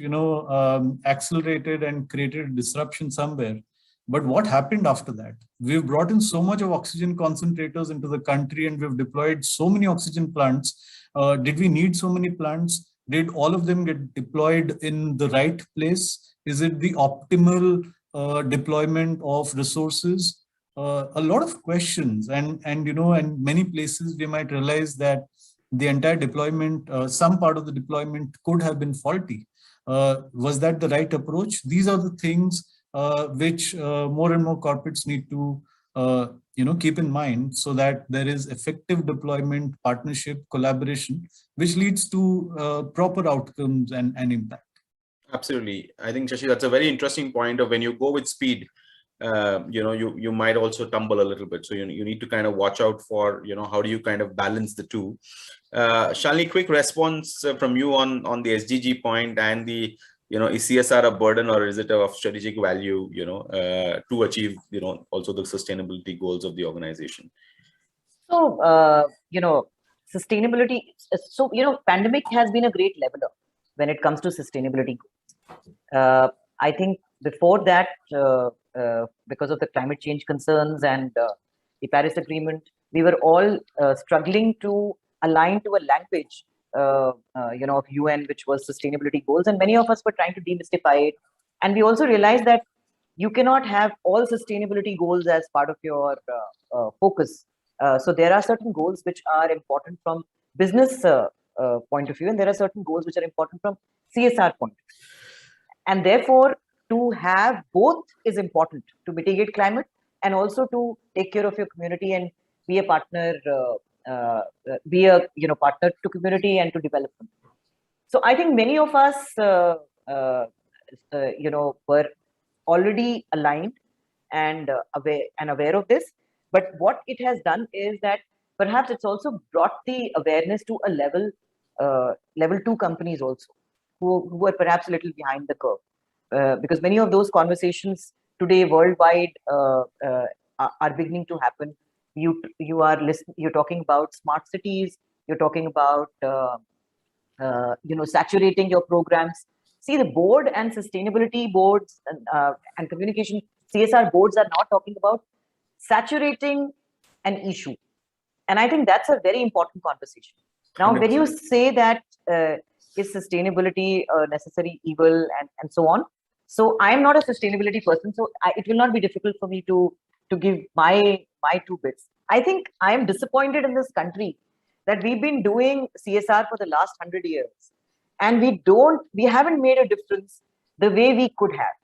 accelerated and created a disruption somewhere. But what happened after that? We've brought in so much of oxygen concentrators into the country, and we've deployed so many oxygen plants. Did we need so many plants? Did all of them get deployed in the right place? Is it the optimal deployment of resources? A lot of questions, and many places we might realize that the entire deployment, some part of the deployment could have been faulty. Was that the right approach? These are the things which more and more corporates need to keep in mind, so that there is effective deployment, partnership, collaboration, which leads to proper outcomes and impact. Absolutely. I think, Shashi, that's a very interesting point of when you go with speed, you might also tumble a little bit. So you need to kind of watch out for, how do you kind of balance the two. Shalini, quick response from you on the SDG point and the, is CSR a burden or is it of strategic value, to achieve, also the sustainability goals of the organization? So, sustainability. So, pandemic has been a great leveler when it comes to sustainability goals. I think before that, because of the climate change concerns and the Paris Agreement, we were all struggling to align to a language of UN, which was sustainability goals, and many of us were trying to demystify it. And we also realized that you cannot have all sustainability goals as part of your focus. So there are certain goals which are important from business point of view, and there are certain goals which are important from CSR point of view. And therefore, to have both is important to mitigate climate and also to take care of your community and be a partner, partner to community and to development. So I think many of us, were already aligned and aware of this. But what it has done is that perhaps it's also brought the awareness to a level 2 companies also, who are perhaps a little behind the curve, because many of those conversations today worldwide are beginning to happen. You're talking about smart cities. You're talking about saturating your programs. See, the board and sustainability boards and communication CSR boards are not talking about saturating an issue, and I think that's a very important conversation. Now, when you say that is sustainability a necessary evil and so on, so I am not a sustainability person, so it will not be difficult for me to give my 2 bits. I think I am disappointed in this country that we've been doing CSR for the last 100 years, and we haven't made a difference the way we could have.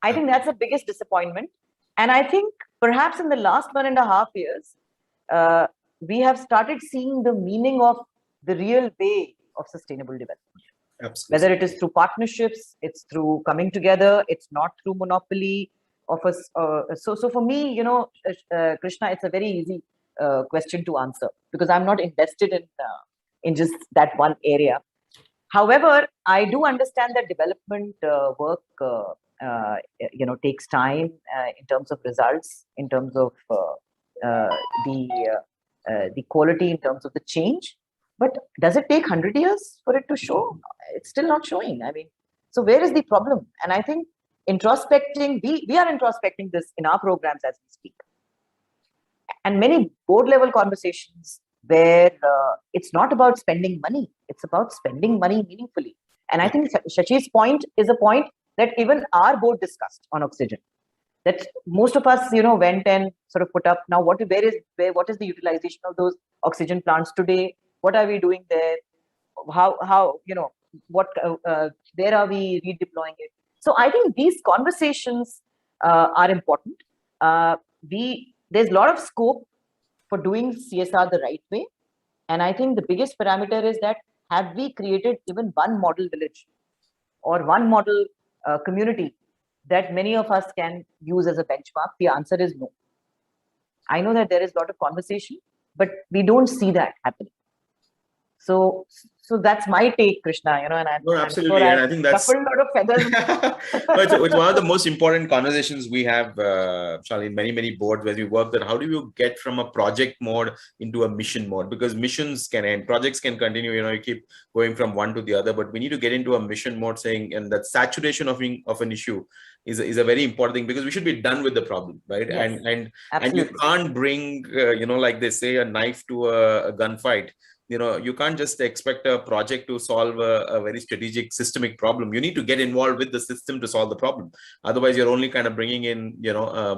I think that's the biggest disappointment. And I think perhaps in the last 1.5 years, we have started seeing the meaning of the real way of sustainable development. Absolutely. Whether it is through partnerships, it's through coming together, it's not through monopoly of us. So for me, Krishna, it's a very easy question to answer because I'm not invested in just that one area. However, I do understand that development work takes time in terms of results, in terms of the quality, in terms of the change. But does it take 100 years for it to show? It's still not showing. I mean, so where is the problem? And I think introspecting, we are introspecting this in our programs as we speak. And many board level conversations where it's not about spending money, it's about spending money meaningfully. And I think Shashi's point is a point that even our board discussed on oxygen. That most of us, went and sort of put up. Now, what is the utilization of those oxygen plants today? What are we doing there? How where are we redeploying it? So I think these conversations are important. There's a lot of scope for doing CSR the right way. And I think the biggest parameter is that have we created even one model village or one model community that many of us can use as a benchmark? The answer is no. I know that there is a lot of conversation, but we don't see that happening. So that's my take, Krishna. And absolutely, and I think that's ruffled a lot of feathers. it's one of the most important conversations we have, Charlie, in many boards where we work. That how do you get from a project mode into a mission mode? Because missions can end, projects can continue. You keep going from one to the other, but we need to get into a mission mode, and that saturation of an issue is a very important thing, because we should be done with the problem, right? Yes, and you can't bring like they say, a knife to a gunfight. You can't just expect a project to solve a very strategic systemic problem. You need to get involved with the system to solve the problem. Otherwise, you're only kind of bringing in,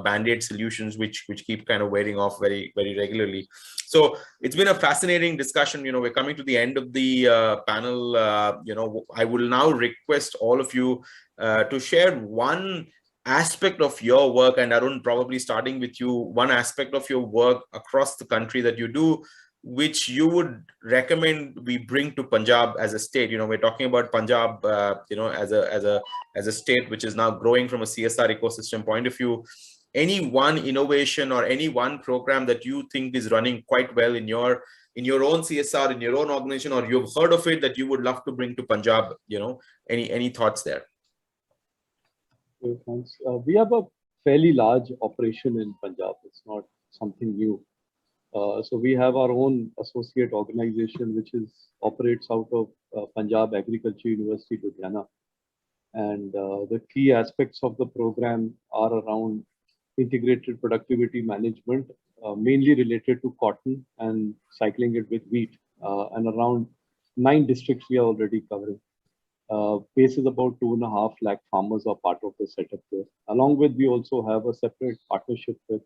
band-aid solutions, which keep kind of wearing off very, very regularly. So it's been a fascinating discussion. We're coming to the end of the panel. I will now request all of you to share one aspect of your work, and Arun, probably starting with you, one aspect of your work across the country that you do, which you would recommend we bring to Punjab as a state. We're talking about Punjab, as a state which is now growing from a CSR ecosystem point of view. Any one innovation or any one program that you think is running quite well in your own CSR, in your own organization, or you've heard of it that you would love to bring to Punjab? Any thoughts there? Okay, thanks. We have a fairly large operation in Punjab. It's not something new. So we have our own associate organization, which operates out of Punjab Agriculture University, Ludhiana. And the key aspects of the program are around integrated productivity management, mainly related to cotton and cycling it with wheat, and around 9 districts we are already covering. Base is about 2.5 lakh farmers are part of the setup there. Along with, we also have a separate partnership with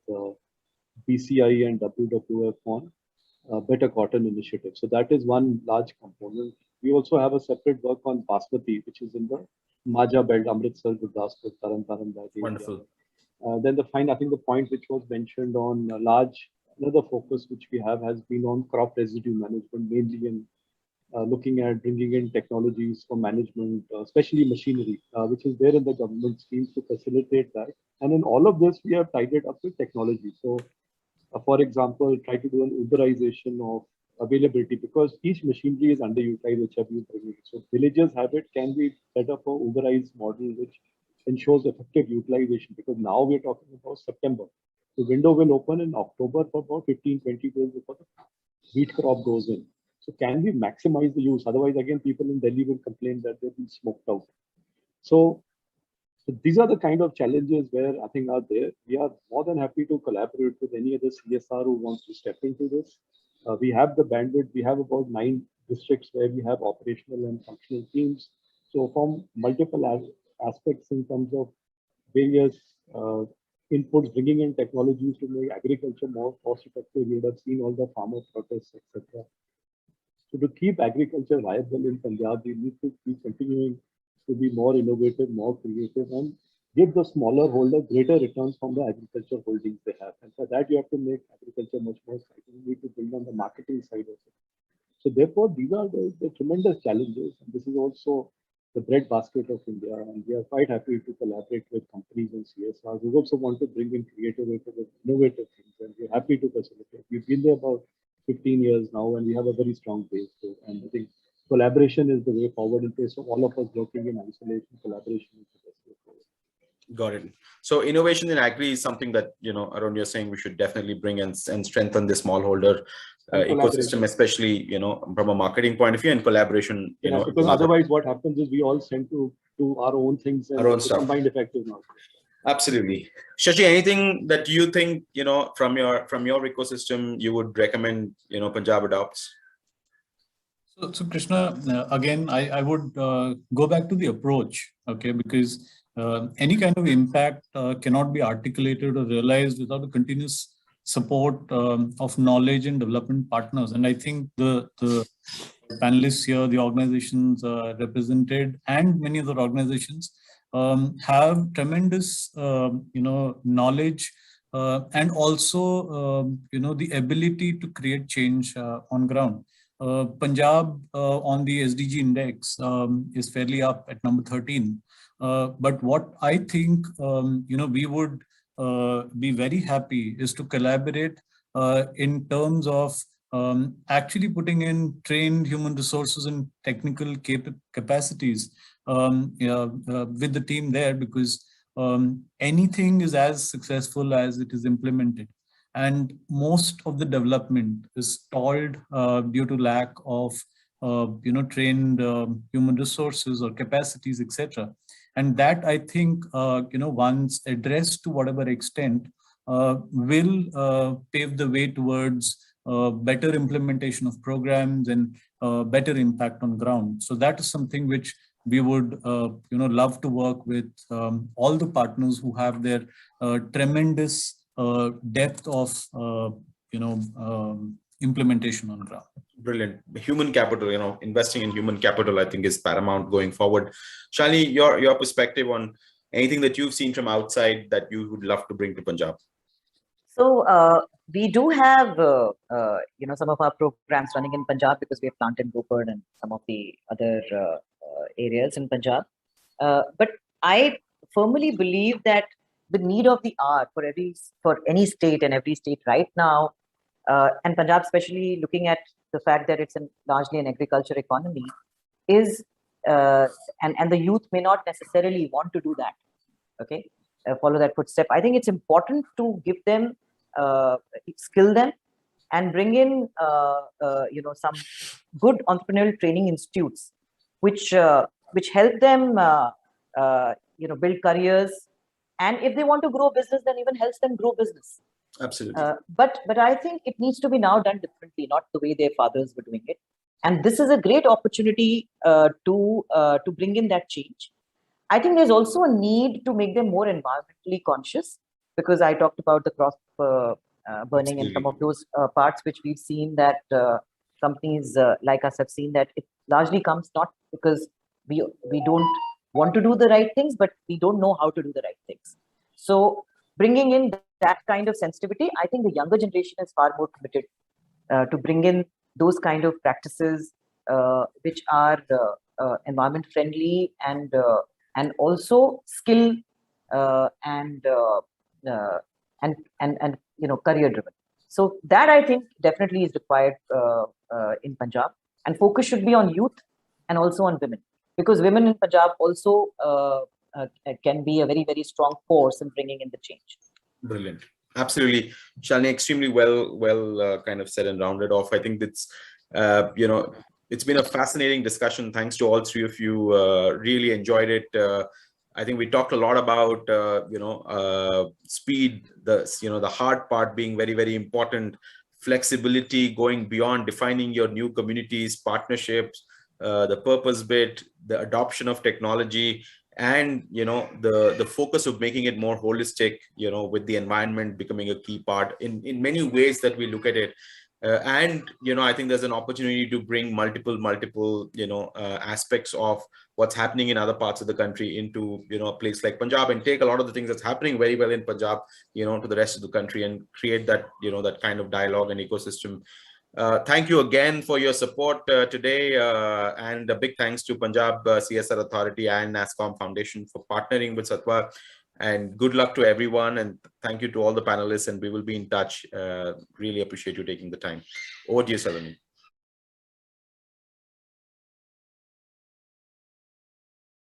BCI and WWF on Better Cotton Initiative. So that is one large component. We also have a separate work on Basmati, which is in the Maja belt, Amritsar, Gurdaspur, Taran, that area. Wonderful. Then I think the point which was mentioned on another focus which we have has been on crop residue management, mainly in looking at bringing in technologies for management, especially machinery, which is there in the government schemes to facilitate that. And in all of this, we have tied it up with technology. So, for example, try to do an Uberization of availability because each machinery is underutilized, whichever you bring in. So, villagers have it, can we set up a Uberized model which ensures effective utilization? Because now we're talking about September. The window will open in October for about 15-20 days before the wheat crop goes in. So can we maximize the use? Otherwise, again, people in Delhi will complain that they've been smoked out. So these are the kind of challenges where I think are there. We are more than happy to collaborate with any other CSR who wants to step into this. We have the bandwidth. We have about 9 districts where we have operational and functional teams. So from multiple aspects in terms of various inputs, bringing in technologies to make agriculture more cost effective. You would have seen all the farmer protests, etc. So to keep agriculture viable in Punjab, we need to keep continuing to be more innovative, more creative, and give the smaller holder greater returns from the agriculture holdings they have. And for that, you have to make agriculture much more exciting. You need to build on the marketing side of it. So therefore, these are the tremendous challenges. And this is also the breadbasket of India. And we are quite happy to collaborate with companies and CSRs who also want to bring in creative, innovative things. And we're happy to facilitate. We've been there about 15 years now, and we have a very strong base. So, and I think collaboration is the way forward in case of all of us working in isolation. Collaboration is the best way forward. Got it. So innovation in agri is something that, Arun, you're saying we should definitely bring and strengthen the smallholder ecosystem, especially, from a marketing point of view and collaboration. Because otherwise what happens is we all tend to do our own things and our own stuff. combined effective now. Absolutely. Shashi, anything that you think, from your ecosystem, you would recommend, Punjab adopts? So Krishna, again, I would go back to the approach, okay, because any kind of impact cannot be articulated or realized without the continuous support of knowledge and development partners. And I think the panelists here, the organizations represented, and many other organizations have tremendous, knowledge and also, the ability to create change on ground. Punjab on the SDG index is fairly up at number 13. But what I think, we would be very happy is to collaborate in terms of actually putting in trained human resources and technical capacities with the team there, because anything is as successful as it is implemented. And most of the development is stalled due to lack of, trained human resources or capacities, etc. And that, I think, once addressed to whatever extent, will pave the way towards better implementation of programs and better impact on ground. So that is something which we would, love to work with all the partners who have their tremendous depth of, implementation on ground. Brilliant. Human capital, investing in human capital, I think, is paramount going forward. Shalini, your perspective on anything that you've seen from outside that you would love to bring to Punjab? So we do have, some of our programs running in Punjab because we have plant in Rupert and some of the other areas in Punjab. But I firmly believe that the need of the hour for any state and every state right now, and Punjab especially, looking at the fact that it's largely an agriculture economy, is and the youth may not necessarily want to do that. Okay, follow that footstep. I think it's important to give them, skill them, and bring in some good entrepreneurial training institutes, which help them build careers, and if they want to grow business, then even helps them grow business. Absolutely. But I think it needs to be now done differently, not the way their fathers were doing it. And this is a great opportunity to bring in that change. I think there's also a need to make them more environmentally conscious, because I talked about the crop burning and some of those parts which we've seen that companies like us have seen that it largely comes not because we don't want to do the right things, but we don't know how to do the right things. So bringing in that kind of sensitivity, I think the younger generation is far more committed to bring in those kind of practices which are environment friendly and also skill and career driven. So that I think definitely is required in Punjab, and focus should be on youth and also on women, because women in Punjab also can be a very, very strong force in bringing in the change. Brilliant. Absolutely. Shalini, extremely well kind of said and rounded off. I think it's, it's been a fascinating discussion. Thanks to all three of you. Really enjoyed it. I think we talked a lot about, speed, the hard part being very, very important, flexibility, going beyond defining your new communities, partnerships, the purpose bit, the adoption of technology, and the focus of making it more holistic, with the environment becoming a key part in many ways that we look at it. And I think there's an opportunity to bring multiple aspects of what's happening in other parts of the country into a place like Punjab, and take a lot of the things that's happening very well in Punjab to the rest of the country, and create that that kind of dialogue and ecosystem. Thank you again for your support today, and a big thanks to Punjab CSR Authority and NASSCOM Foundation for partnering with Sattva. And good luck to everyone, and thank you to all the panelists, and we will be in touch. Really appreciate you taking the time. Over to you, Saloni.